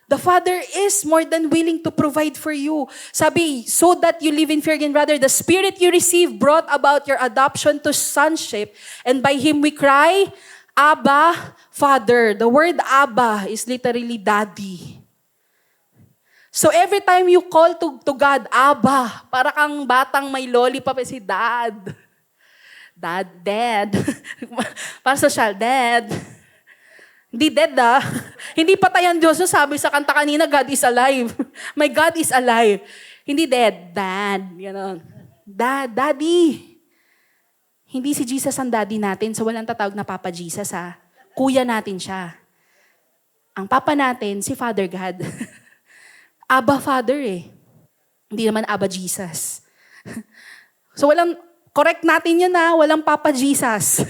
the Father is more than willing to provide for you. Sabi, so that you live in fear again. Rather, the Spirit you receive brought about your adoption to sonship. And by Him we cry, Abba, Father. The word Abba is literally daddy. So every time you call to God, Abba, para kang batang may lollipop, si Dad. Dad. Para social, Dad. Hindi dead Hindi patay ang Diyos. So sabi sa kanta kanina, God is alive. My God is alive. Hindi dead. Dad. Ganon. Dad, Daddy. Hindi si Jesus ang daddy natin. So walang tatawag na Papa Jesus Kuya natin siya. Ang Papa natin, si Father God. Abba Father Hindi naman Abba Jesus. So correct natin yun walang Papa Jesus.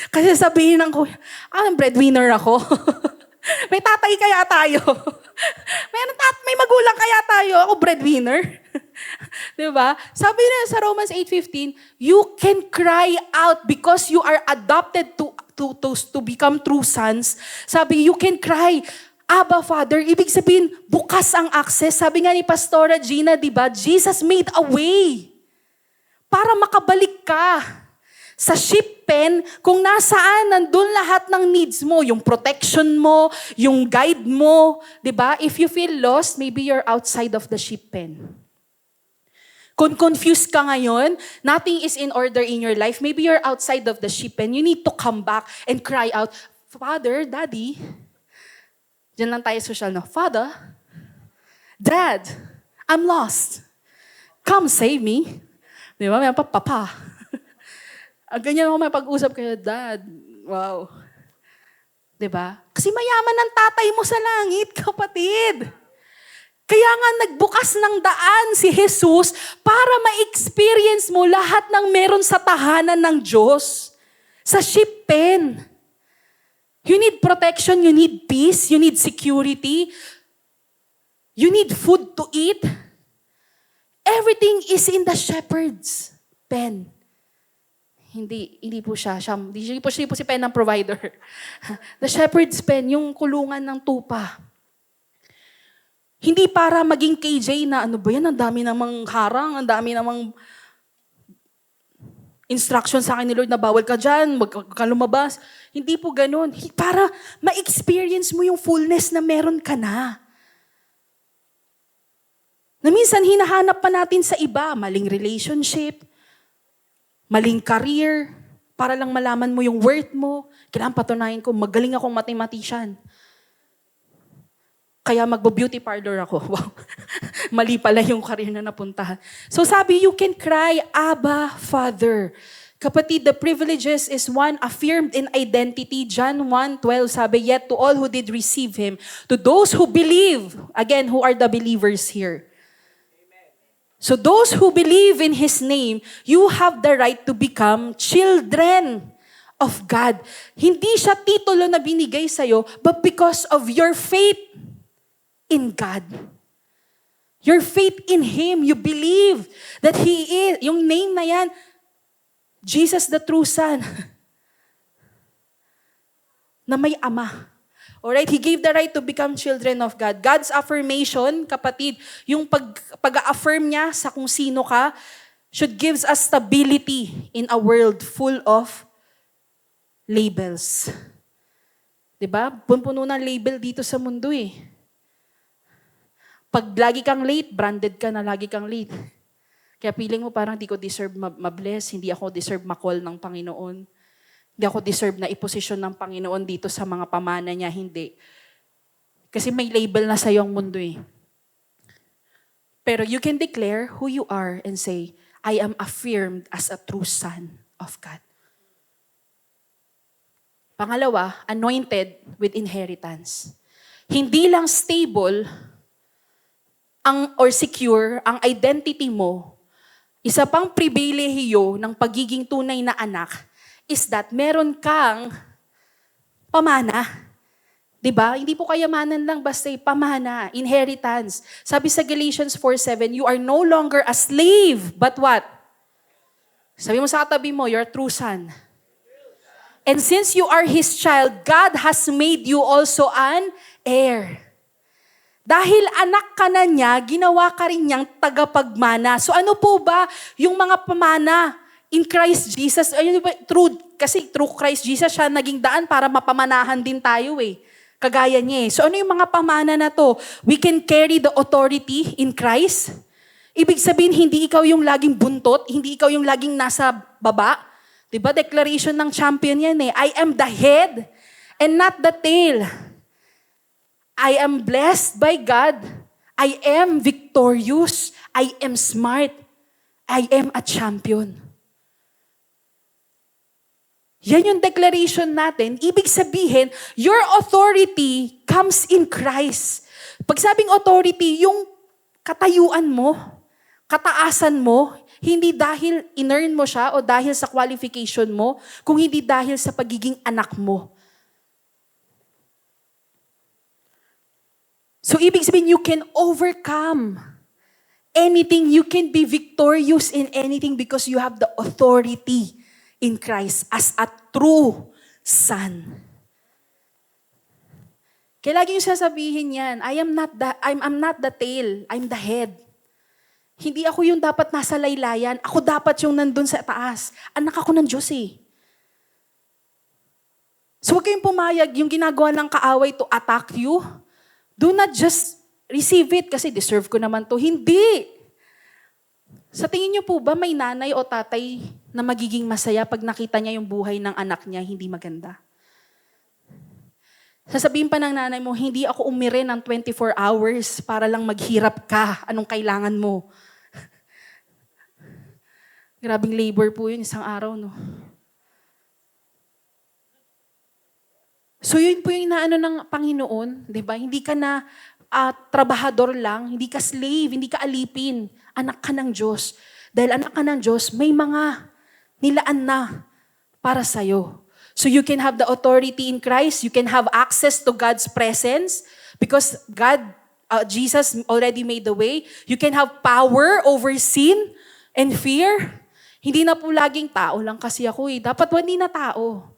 Kasi sabihin ng kuya, breadwinner ako. May tatay kaya tayo. May magulang kaya tayo. Ako breadwinner. Diba? Sabi na sa Romans 8:15, you can cry out because you are adopted to become true sons. Sabi, you can cry, Abba Father. Ibig sabihin, bukas ang access. Sabi nga ni Pastora Gina, diba? Jesus made a way para makabalik ka sa sheep pen, kung nasaan, nandun lahat ng needs mo, yung protection mo, yung guide mo, di ba? If you feel lost, maybe you're outside of the sheep pen. Kung confused ka ngayon, nothing is in order in your life, maybe you're outside of the sheep pen. You need to come back and cry out, Father, Daddy, diyan lang tayo social, no? Father, Dad, I'm lost. Come save me. Di ba? May papa. Ganyan ako may pag-usap kayo, Dad. Wow. Diba? Kasi mayaman ang tatay mo sa langit, kapatid. Kaya nga nagbukas ng daan si Jesus para ma-experience mo lahat ng meron sa tahanan ng Diyos. Sa sheep pen. You need protection, you need peace, you need security. You need food to eat. Everything is in the shepherd's pen. Hindi po siya hindi po si pen ng provider. The shepherd's pen, yung kulungan ng tupa. Hindi para maging KJ na ano ba yan, ang dami namang harang, ang dami namang instruction sa akin ni Lord na bawal ka dyan, wag ka lumabas. Hindi po ganun. Para ma-experience mo yung fullness na meron ka na. Na minsan hinahanap pa natin sa iba, maling relationship, maling career, para lang malaman mo yung worth mo. Kailangan patunayan ko, magaling akong mathematician. Kaya magbo-beauty parlor ako. Wow. Mali pala yung career na napuntahan. So sabi, you can cry, Abba, Father. Kapatid, the privileges is one, affirmed in identity. John 1:12 sabi, yet to all who did receive Him, to those who believe, again, who are the believers here, so those who believe in His name, you have the right to become children of God. Hindi siya titulo na binigay sa'yo, but because of your faith in God. Your faith in Him, you believe that He is, yung name na yan, Jesus the true Son, na may Ama. Alright, He gave the right to become children of God. God's affirmation, kapatid, yung pag-affirm niya sa kung sino ka, should gives us stability in a world full of labels. Diba? Puno ng label dito sa mundo Pag lagi kang late, branded ka na lagi kang late. Kaya feeling mo parang di ko deserve ma-bless, hindi ako deserve ma-call ng Panginoon. Hindi ako deserve na iposisyon ng Panginoon dito sa mga pamana niya. Hindi. Kasi may label na sa'yo ang mundo Pero you can declare who you are and say, I am affirmed as a true son of God. Pangalawa, anointed with inheritance. Hindi lang stable or secure ang identity mo. Isa pang pribilehiyo ng pagiging tunay na anak is that meron kang pamana. Diba? Hindi po kayamanan lang, basta pamana, inheritance. Sabi sa Galatians 4:7, you are no longer a slave, but what? Sabi mo sa katabi mo, you're a true son. And since you are His child, God has made you also an heir. Dahil anak ka na niya, ginawa ka rin niyang tagapagmana. So ano po ba yung mga pamana in Christ Jesus? Ayun ba, kasi through Christ Jesus siya naging daan para mapamanahan din tayo Kagaya niya So ano yung mga pamana na to? We can carry the authority in Christ. Ibig sabihin, hindi ikaw yung laging buntot, hindi ikaw yung laging nasa baba. Diba? Declaration ng champion yan I am the head and not the tail. I am blessed by God. I am victorious. I am smart. I am a champion. Yan yung declaration natin. Ibig sabihin, your authority comes in Christ. Pag sabing authority, yung katayuan mo, kataasan mo, hindi dahil in-earn mo siya o dahil sa qualification mo, kung hindi dahil sa pagiging anak mo. So ibig sabihin, you can overcome anything. You can be victorious in anything because you have the authority in Christ as a true son. Kaya lagi yung sasabihin yan, I'm not the tail, I'm the head. Hindi ako yung dapat nasa laylayan, ako dapat yung nandun sa taas. Anak ako ng Diyos eh. So huwag kayong pumayag yung ginagawa ng kaaway to attack you. Do not just receive it kasi deserve ko naman to. Hindi. Sa tingin niyo po ba may nanay o tatay na magiging masaya pag nakita niya yung buhay ng anak niya hindi maganda? Sasabihin pa ng nanay mo, hindi ako umire ng 24 hours para lang maghirap ka. Anong kailangan mo? Grabing labor po yun isang araw, no? So yun po yung inaano ng Panginoon, di ba? Hindi ka na trabahador lang, hindi ka slave, hindi ka alipin. Anak ka ng Diyos. Dahil anak ka ng Diyos, may mga nilaan na para sa'yo. So you can have the authority in Christ, you can have access to God's presence because Jesus already made the way. You can have power over sin and fear. Hindi na po laging tao lang kasi ako eh. Dapat hindi na tao.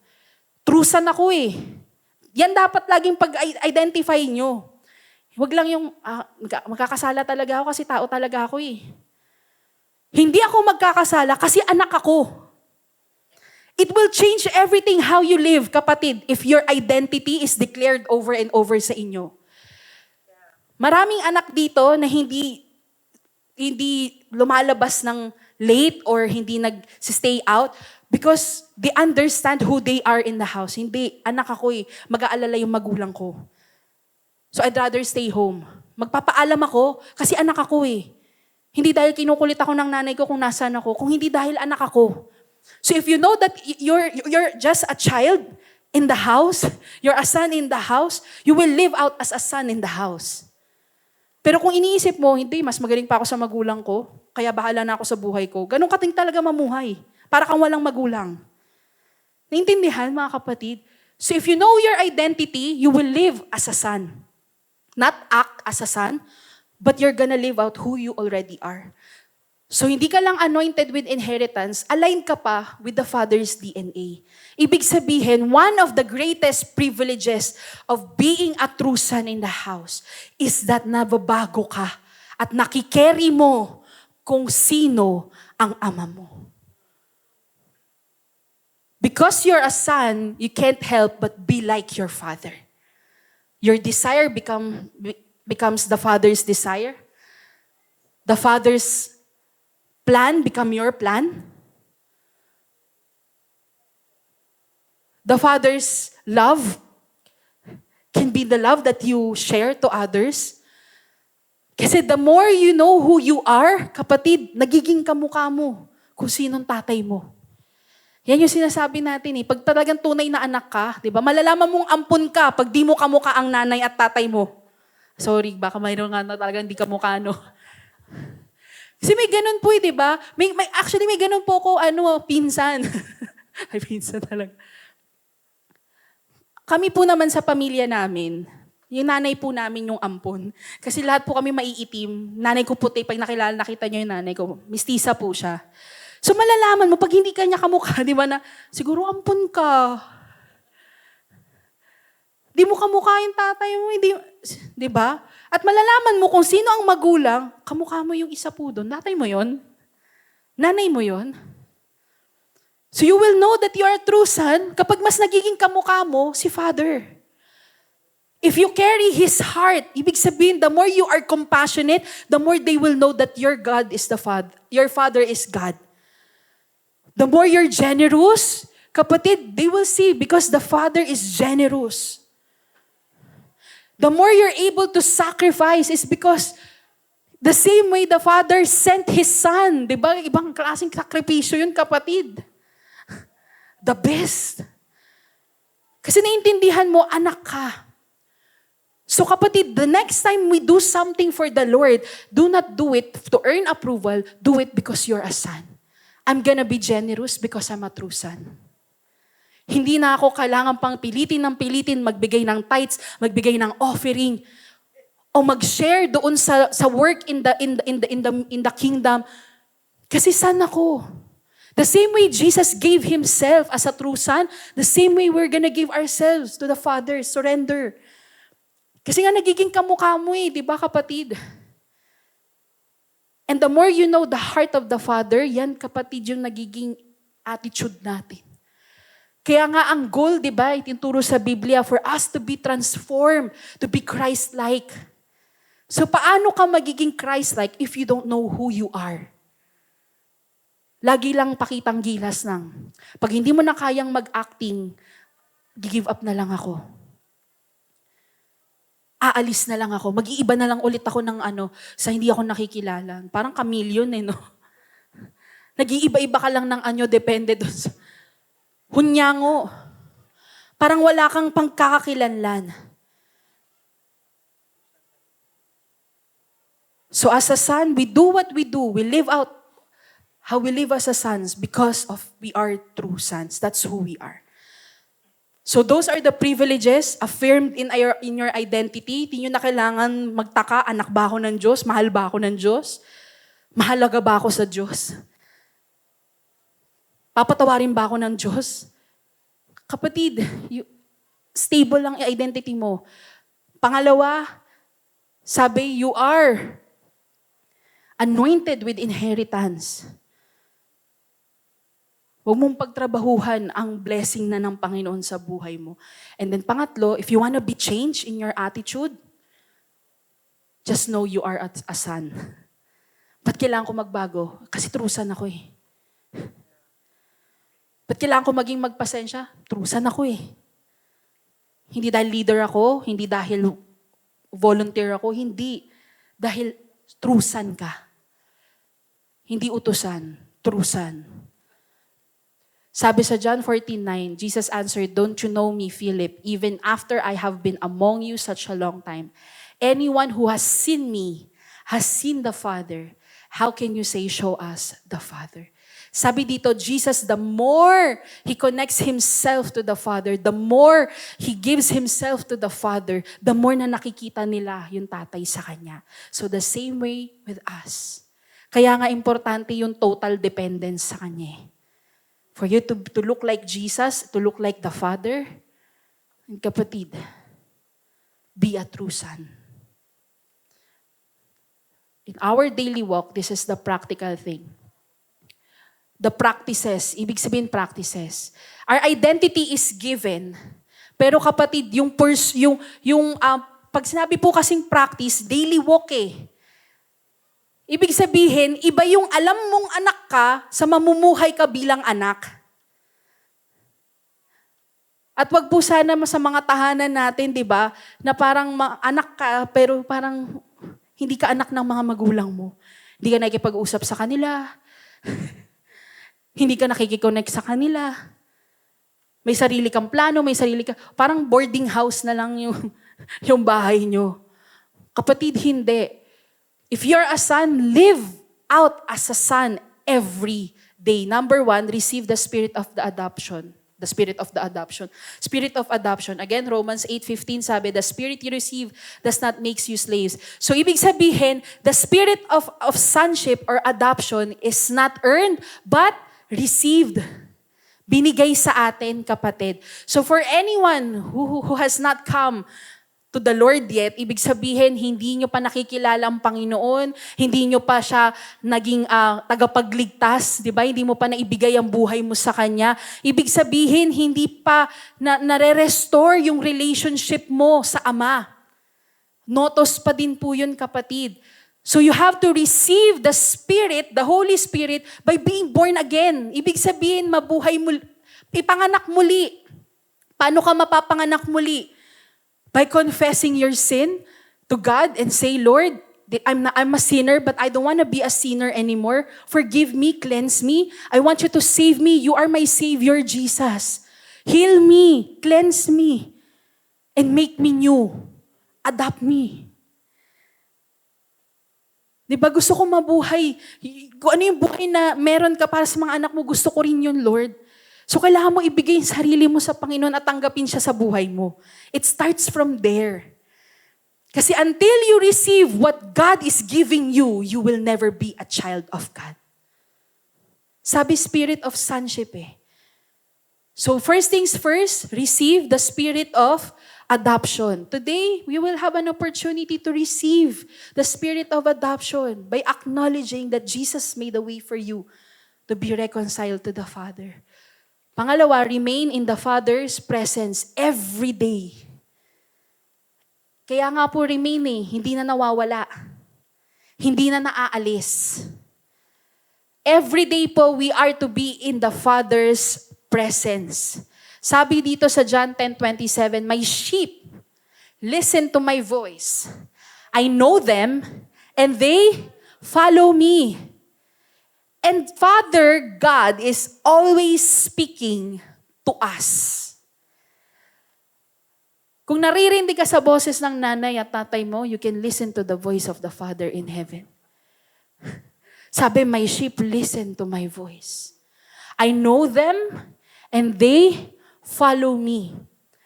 Trusan ako eh. Yan dapat laging pag-identify nyo. Huwag lang yung, magkakasala talaga ako kasi tao talaga ako eh. Hindi ako magkakasala kasi anak ako. It will change everything how you live, kapatid, if your identity is declared over and over sa inyo. Maraming anak dito na hindi lumalabas ng late or hindi nag-stay out because they understand who they are in the house. Hindi, anak ako eh, mag-aalala yung magulang ko. So I'd rather stay home. Magpapaalam ako kasi anak ako eh. Hindi dahil kinukulit ako ng nanay ko kung nasaan ako, kung hindi dahil anak ako. So if you know that you're just a child in the house, you're a son in the house, you will live out as a son in the house. Pero kung iniisip mo, hindi, mas magaling pa ako sa magulang ko, kaya bahala na ako sa buhay ko, ganun ka din talaga mamuhay. Para kang walang magulang. Naintindihan, mga kapatid? So if you know your identity, you will live as a son. Not act as a son, but you're gonna live out who you already are. So hindi ka lang anointed with inheritance, aligned ka pa with the Father's DNA. Ibig sabihin, one of the greatest privileges of being a true son in the house is that nababago ka at nakikerry mo kung sino ang ama mo. Because you're a son, you can't help but be like your father. Your desire becomes the Father's desire. The Father's plan become your plan. The Father's love can be the love that you share to others. Kasi the more you know who you are, kapatid, nagiging kamukha mo kung sinong tatay mo. Yan yung sinasabi natin eh. Pag talagang tunay na anak ka, di ba? Malalaman mong ampun ka pag di mo kamukha ang nanay at tatay mo. Sorry, baka mayroon nga na talagang di kamukha, no? Kasi may ganun po eh, di ba? Actually, may ganun po ko, pinsan. Ay, pinsan talaga. Kami po naman sa pamilya namin, yung nanay po namin yung ampon. Kasi lahat po kami maiitim. Nanay ko puti, pag nakita niyo yung nanay ko, mistisa po siya. So malalaman mo, pag hindi ka niya kamukha, di ba na, siguro ampon ka. Di mo kamukha yung tatay mo, di ba? At malalaman mo kung sino ang magulang, kamukha mo yung isa po doon. Tatay mo yon? Nanay mo yon? So you will know that you are a true son kapag mas nagiging kamukha mo si Father. If you carry His heart, ibig sabihin, the more you are compassionate, the more they will know that your God is the Father. Your Father is God. The more you're generous, Kapatid, they will see because the Father is generous. The more you're able to sacrifice is because the same way the Father sent His Son. Diba? Ibang klaseng sakripisyo yun, kapatid. The best. Kasi naintindihan mo, anak ka. So kapatid, the next time we do something for the Lord, do not do it to earn approval. Do it because you're a son. I'm gonna be generous because I'm a true son. Hindi na ako kailangan pang pilitin magbigay ng tithes, magbigay ng offering, o mag-share doon sa work in the kingdom. Kasi son ako. The same way Jesus gave Himself as a true son, the same way we're gonna give ourselves to the Father, surrender. Kasi nga nagiging kamukha mo di ba kapatid? And the more you know the heart of the Father, yan kapatid yung nagiging attitude natin. Kaya nga ang goal, di ba, ituturo sa Biblia, for us to be transformed, to be Christ-like. So paano ka magiging Christ-like if you don't know who you are? Lagi lang pakitang gilas lang. Pag hindi mo na kayang mag-acting, give up na lang ako. Aalis na lang ako. Mag-iiba na lang ulit ako ng sa hindi ako nakikilala. Parang chameleon no? Nag-iiba-iba ka lang ng depende doon sa hunyango. Parang wala kang pangkakakilanlan. So as a son, we do what we do. We live out how we live as a sons because of we are true sons. That's who we are. So those are the privileges affirmed in your identity. Hindi nyo na kailangan magtaka, anak ba ako ng Diyos? Mahal ba ako ng Diyos? Mahalaga ba ako sa Diyos? Papatawarin ba ako ng Diyos? Kapatid, stable lang yung identity mo. Pangalawa, sabi, you are anointed with inheritance. Huwag mong pagtrabahuhan ang blessing na ng Panginoon sa buhay mo. And then pangatlo, if you want to be changed in your attitude, just know you are a son. Ba't kailangan ko magbago? Kasi trusan ako Ba't kailangan ko maging magpasensya? Trusan ako Hindi dahil leader ako, hindi dahil volunteer ako, hindi. Dahil trusan ka. Hindi utusan, trusan. Sabi sa John 14:9, Jesus answered, "Don't you know me, Philip, even after I have been among you such a long time? Anyone who has seen me has seen the Father. How can you say, show us the Father?" Sabi dito, Jesus, the more He connects Himself to the Father, the more He gives Himself to the Father, the more na nakikita nila yung tatay sa Kanya. So the same way with us. Kaya nga importante yung total dependence sa Kanya. For you to look like Jesus, to look like the Father, and kapatid, be a true son. In our daily walk, this is the practical thing. The practices, ibig sabihin practices. Our identity is given. Pero kapatid, pag sinabi po kasing practice, daily walk Ibig sabihin, iba yung alam mong anak ka sa mamumuhay ka bilang anak. At wag po sana sa mga tahanan natin, di ba, na parang anak ka, pero parang hindi ka anak ng mga magulang mo. Hindi ka nakikipag-usap sa kanila. Hindi ka nakikiconnect sa kanila. May sarili kang plano, parang boarding house na lang yung bahay nyo. Kapatid, hindi. If you're a son, live out as a son every day. Number 1, receive the spirit of the adoption. The spirit of the adoption. Spirit of adoption. Again, Romans 8:15 sabi, the spirit you receive does not make you slaves. So, ibig sabihin, the spirit of sonship or adoption is not earned, but received. Binigay sa atin, kapatid. So, for anyone who has not come to the Lord yet, ibig sabihin, hindi nyo pa nakikilala ang Panginoon, hindi nyo pa siya naging tagapagligtas, di ba? Hindi mo pa naibigay ang buhay mo sa Kanya. Ibig sabihin, hindi pa nare-restore yung relationship mo sa Ama. Notos pa din po yun, kapatid. So you have to receive the Spirit, the Holy Spirit, by being born again. Ibig sabihin, ipanganak muli. Paano ka mapapanganak muli? By confessing your sin to God and say, Lord, I'm a sinner, but I don't want to be a sinner anymore. Forgive me, cleanse me. I want you to save me. You are my Savior, Jesus. Heal me, cleanse me, and make me new. Adopt me. Di ba gusto ko mabuhay? Kung ano yung buhay na meron ka para sa mga anak mo, gusto ko rin yun, Lord. So kailangan mo ibigay yung sarili mo sa Panginoon at tanggapin siya sa buhay mo. It starts from there. Kasi until you receive what God is giving you, you will never be a child of God. Sabi, spirit of sonship eh. So first things first, receive the spirit of adoption. Today, we will have an opportunity to receive the spirit of adoption by acknowledging that Jesus made a way for you to be reconciled to the Father. Pangalawa, remain in the Father's presence every day. Kaya nga po remain eh, hindi na nawawala. Hindi na naaalis. Every day po, we are to be in the Father's presence. Sabi dito sa John 10:27, my sheep listen to my voice. I know them, and they follow me. And Father God is always speaking to us. Kung naririnig ka sa boses ng nanay at tatay mo, you can listen to the voice of the Father in heaven. Sabi, my sheep listen to my voice. I know them, and they follow me.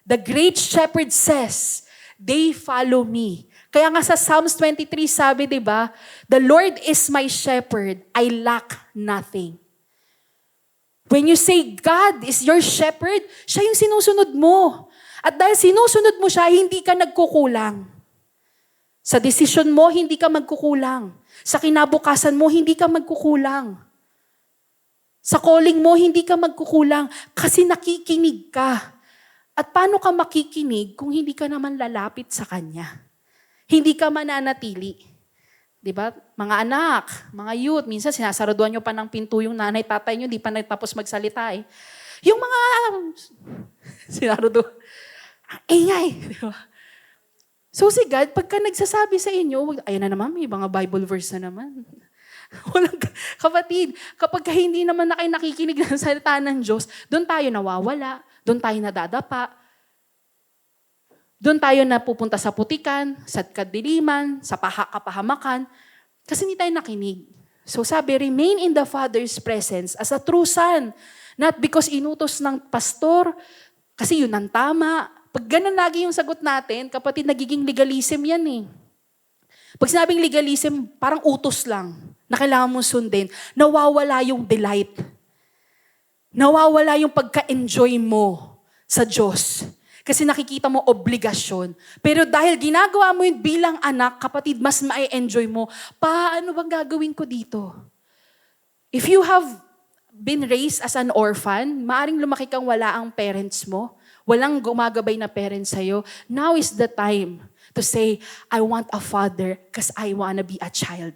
The great shepherd says, they follow me. Kaya nga sa Psalms 23 sabi, di ba, the Lord is my shepherd, I lack nothing. When you say God is your shepherd, siya yung sinusunod mo. At dahil sinusunod mo siya, hindi ka nagkukulang. Sa desisyon mo, hindi ka magkukulang. Sa kinabukasan mo, hindi ka magkukulang. Sa calling mo, hindi ka magkukulang kasi nakikinig ka. At paano ka makikinig kung hindi ka naman lalapit sa Kanya? Hindi ka mananatili. Diba? Mga anak, mga youth, minsan sinasaraduan nyo pa ng pinto yung nanay, tatay nyo, di pa natapos magsalita eh. Yung mga sinaruduan, ingay. Diba? So si God, pagka nagsasabi sa inyo, ayun na naman, may mga Bible verse na naman. Walang, kapatid, kapag hindi naman na kayo nakikinig ng salita ng Diyos, doon tayo nawawala, doon tayo nadadapa, doon tayo napupunta sa putikan, sa kadiliman, sa kapahamakan, kasi hindi tayo nakinig. So sabi, remain in the Father's presence as a true son, not because inutos ng pastor, kasi yun ang tama. Pag ganun lagi yung sagot natin, kapatid, nagiging legalism yan eh. Pag sinabing legalism, parang utos lang na kailangan mong sundin. Nawawala yung delight. Nawawala yung pagka-enjoy mo sa Diyos. Kasi nakikita mo obligasyon. Pero dahil ginagawa mo yun bilang anak, kapatid, mas ma-enjoy mo. Paano bang gagawin ko dito? If you have been raised as an orphan, maaring lumaki kang wala ang parents mo. Walang gumagabay na parents sa'yo. Now is the time to say, I want a father because I wanna be a child.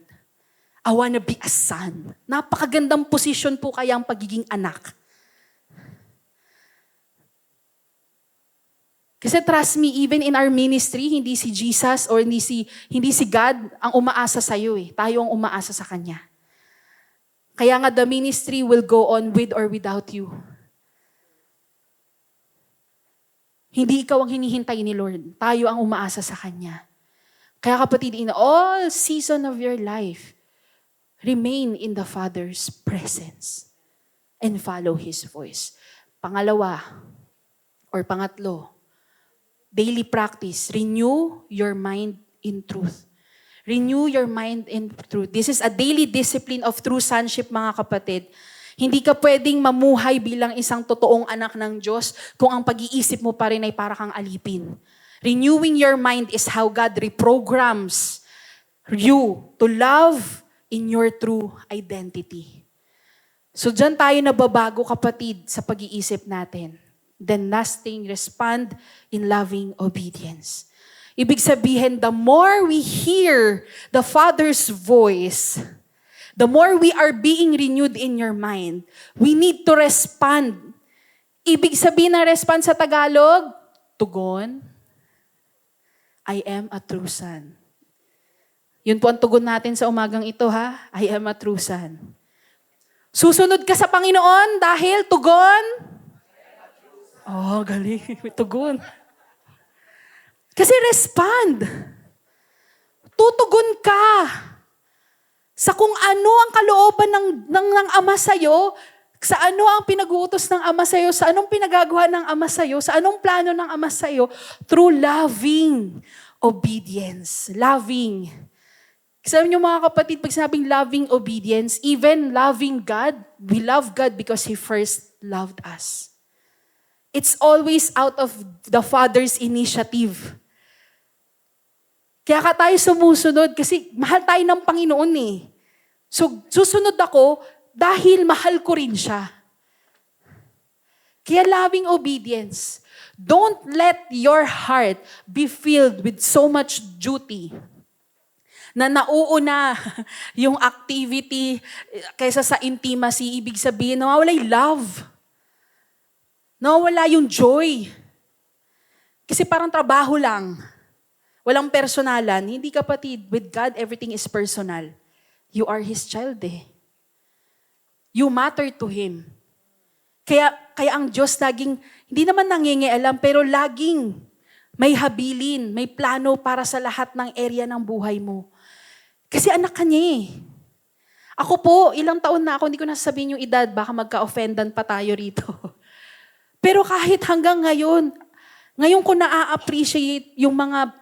I wanna be a son. Napakagandang posisyon po kaya ang pagiging anak. Kasi trust me, even in our ministry, hindi si Jesus or hindi si God ang umaasa sa'yo eh. Tayo ang umaasa sa Kanya. Kaya nga the ministry will go on with or without you. Hindi ikaw ang hinihintay ni Lord. Tayo ang umaasa sa Kanya. Kaya kapatid, in all season of your life, remain in the Father's presence and follow His voice. Pangalawa, or pangatlo, daily practice, renew your mind in truth. Renew your mind in truth. This is a daily discipline of true sonship, mga kapatid. Hindi ka pwedeng mamuhay bilang isang totoong anak ng Diyos kung ang pag-iisip mo pa rin ay para kang alipin. Renewing your mind is how God reprograms you to love in your true identity. So dyan tayo nababago, kapatid, sa pag-iisip natin. Then last thing, respond in loving obedience. Ibig sabihin, the more we hear the Father's voice, the more we are being renewed in your mind, we need to respond Ibig sabihin ng response sa Tagalog, tugon, I am a true son. Yun po ang tugon natin sa umagang ito ha. I am a true son. Susunod ka sa Panginoon dahil tugon? Oh, galing. May tugon. Kasi respond. Tutugon ka sa kung ano ang kalooban ng Ama sa'yo, sa ano ang pinag-uutos ng Ama sa'yo, sa anong pinagagawa ng Ama sa'yo, sa anong plano ng Ama sa'yo, through loving obedience. Loving. Sabi niyo mga kapatid, pag sinabing loving obedience, even loving God, we love God because He first loved us. It's always out of the Father's initiative. Kaya ka tayo sumusunod kasi mahal tayo ng Panginoon eh. So, susunod ako dahil mahal ko rin siya. Kaya loving obedience. Don't let your heart be filled with so much duty na nauuna yung activity kaysa sa intimacy. Ibig sabihin, nawawala yung love. Nawawala yung joy. Kasi parang trabaho lang. Walang personalan. Hindi kapatid, with God, everything is personal. You are His child eh. You matter to Him. Kaya ang Diyos laging, hindi naman nangingialam, pero laging may habilin, may plano para sa lahat ng area ng buhay mo. Kasi anak ka niya eh. Ako po, ilang taon na ako, hindi ko nasasabihin yung edad, baka magka-offendan pa tayo rito. Pero kahit hanggang ngayon ko na-appreciate yung mga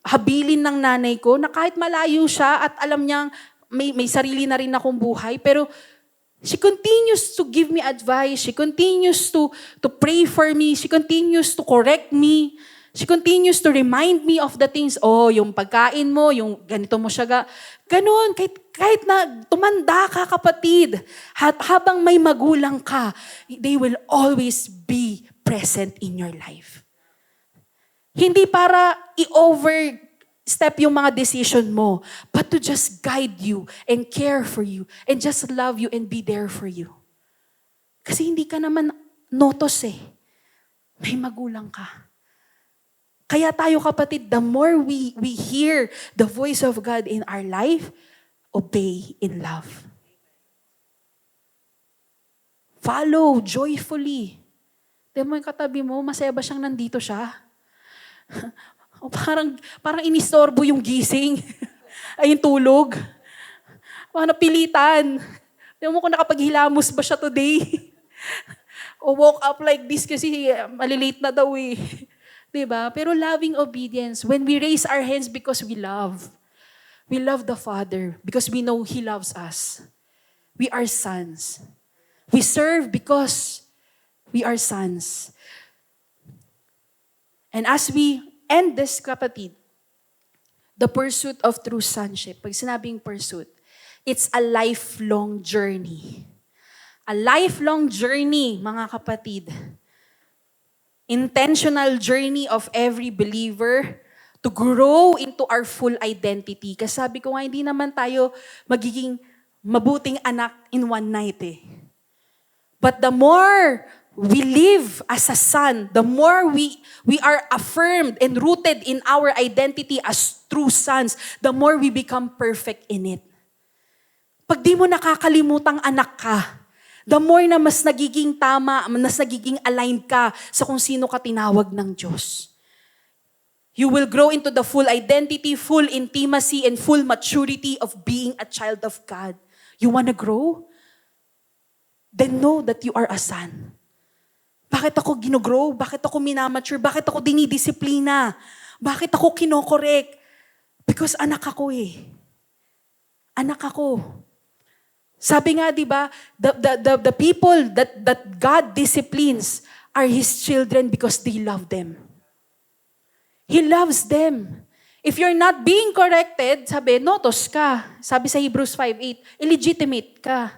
habilin ng nanay ko, na kahit malayo siya at alam niyang may sarili na rin akong buhay, pero she continues to give me advice. She continues to pray for me. She continues to correct me. She continues to remind me of the things, yung pagkain mo, yung ganito mo siya. Ganun, kahit na tumanda ka kapatid, habang may magulang ka, they will always be present in your life. Hindi para i-overstep yung mga decision mo, but to just guide you and care for you and just love you and be there for you. Kasi hindi ka naman notos eh. May magulang ka. Kaya tayo kapatid, the more we hear the voice of God in our life, obey in love. Follow joyfully. Di mo yung katabi mo, masaya ba siyang nandito siya? O parang inistorbo yung gising. Ay, yung tulog. Parang napilitan. Di mo kung nakapaghilamos ba siya today? O woke up like this kasi malilate na daw eh. Diba? Pero loving obedience, when we raise our hands because we love the Father because we know He loves us. We are sons. We serve because we are sons. And as we end this, kapatid, the pursuit of true sonship, pag sinabing pursuit, it's a lifelong journey. A lifelong journey, mga kapatid. Intentional journey of every believer to grow into our full identity. Kasi sabi ko nga, hindi naman tayo magiging mabuting anak in one night eh. But the more we live as a son, the more we are affirmed and rooted in our identity as true sons, the more we become perfect in it. Pag di mo nakakalimutang anak ka, the more na mas nagiging tama, mas nagiging aligned ka sa kung sino ka tinawag ng Diyos. You will grow into the full identity, full intimacy, and full maturity of being a child of God. You wanna grow? Then know that you are a son. Bakit ako ginogrow? Bakit ako minamature? Bakit ako dinidisiplina? Bakit ako kinokorek? Because anak ako eh. Anak ako. Sabi nga, di ba, the people that God disciplines are His children because they love them. He loves them. If you're not being corrected, sabi, notos ka. Sabi sa Hebrews 5:8, illegitimate ka.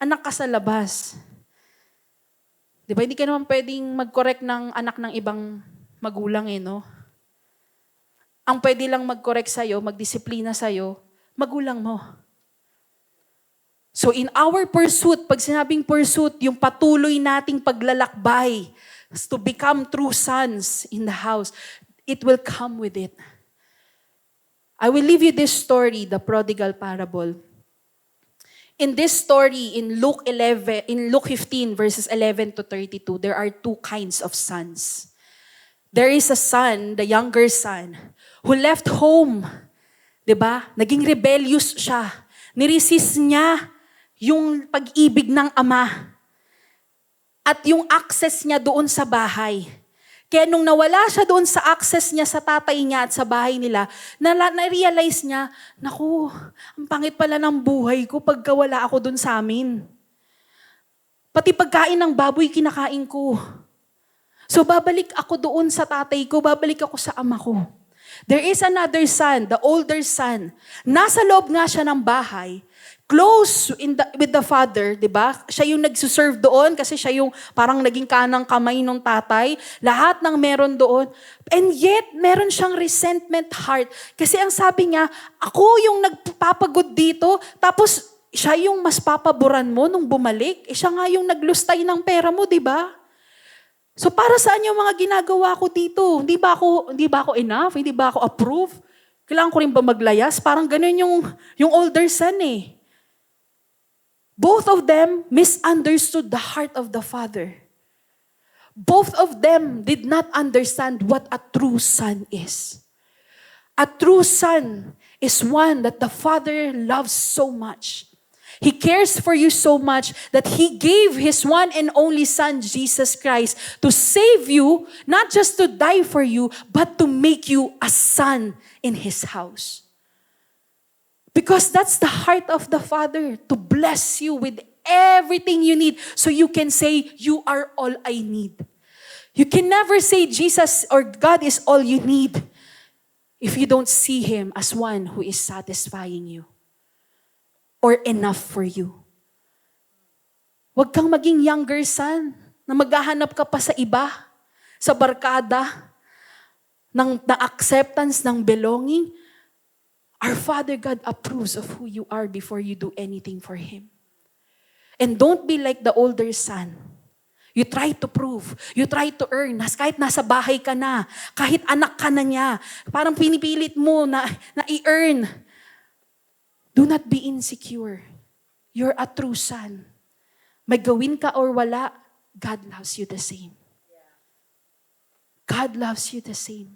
Anak ka sa labas. Di ba, hindi ka naman pwedeng mag-correct ng anak ng ibang magulang eh, no? Ang pwede lang mag-correct sa'yo, magdisiplina sa'yo, magulang mo. So in our pursuit, pag sinabing pursuit, yung patuloy nating paglalakbay to become true sons in the house, it will come with it. I will leave you this story, the prodigal parable. In this story, in Luke 15, verses 11 to 32, there are two kinds of sons. There is a son, the younger son, who left home. 'Di ba? Naging rebellious siya. Niresist niya yung pag-ibig ng ama. At yung access niya doon sa bahay. Kaya nung nawala siya doon sa access niya sa tatay niya at sa bahay nila, na-realize niya, naku, ang pangit pala ng buhay ko pagka wala ako doon sa amin. Pati pagkain ng baboy kinakain ko. So babalik ako doon sa tatay ko, babalik ako sa ama ko. There is another son, the older son. Nasa loob nga siya ng bahay, close with the father, di ba? Siya yung nagsuserve doon kasi siya yung parang naging kanang kamay ng tatay. Lahat ng meron doon. And yet, meron siyang resentment heart. Kasi ang sabi niya, ako yung nagpapagod dito, tapos siya yung mas papaboran mo nung bumalik. Siya nga yung naglustay ng pera mo, di ba? So para saan yung mga ginagawa ko dito? Hindi ba ako enough? Hindi ba ako approve? Kailangan ko rin ba maglayas? Parang ganun yung older son eh. Both of them misunderstood the heart of the father. Both of them did not understand what a true son is. A true son is one that the father loves so much. He cares for you so much that He gave His one and only Son, Jesus Christ, to save you, not just to die for you, but to make you a son in His house. Because that's the heart of the Father, to bless you with everything you need so you can say, you are all I need. You can never say Jesus or God is all you need if you don't see Him as one who is satisfying you or enough for you. Huwag kang maging younger son na maghahanap ka pa sa iba, sa barkada, ng acceptance, ng belonging. Our Father God approves of who you are before you do anything for Him. And don't be like the older son. You try to prove. You try to earn. Kahit nasa bahay ka na. Kahit anak ka na niya. Parang pinipilit mo na i-earn. Do not be insecure. You're a true son. May gawin ka or wala, God loves you the same. God loves you the same.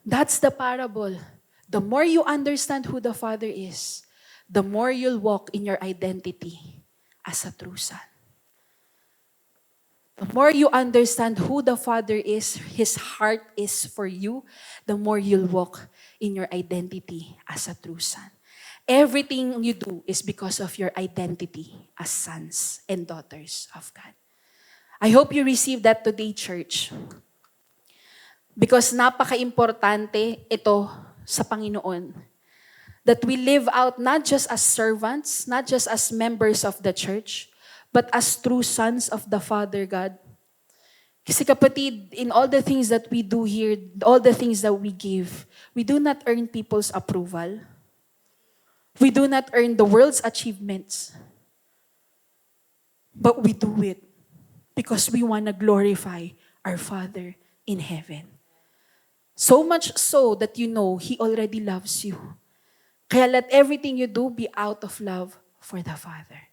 That's the parable. The more you understand who the Father is, the more you'll walk in your identity as a true son. The more you understand who the Father is, His heart is for you, the more you'll walk in your identity as a true son. Everything you do is because of your identity as sons and daughters of God. I hope you receive that today, church. Because napaka-importante ito sa Panginoon. That we live out not just as servants, not just as members of the church, but as true sons of the Father God. Kasi kapatid, in all the things that we do here, all the things that we give, we do not earn people's approval. We do not earn the world's achievements. But we do it because we want to glorify our Father in heaven. So much so that you know He already loves you. Kaya let everything you do be out of love for the Father.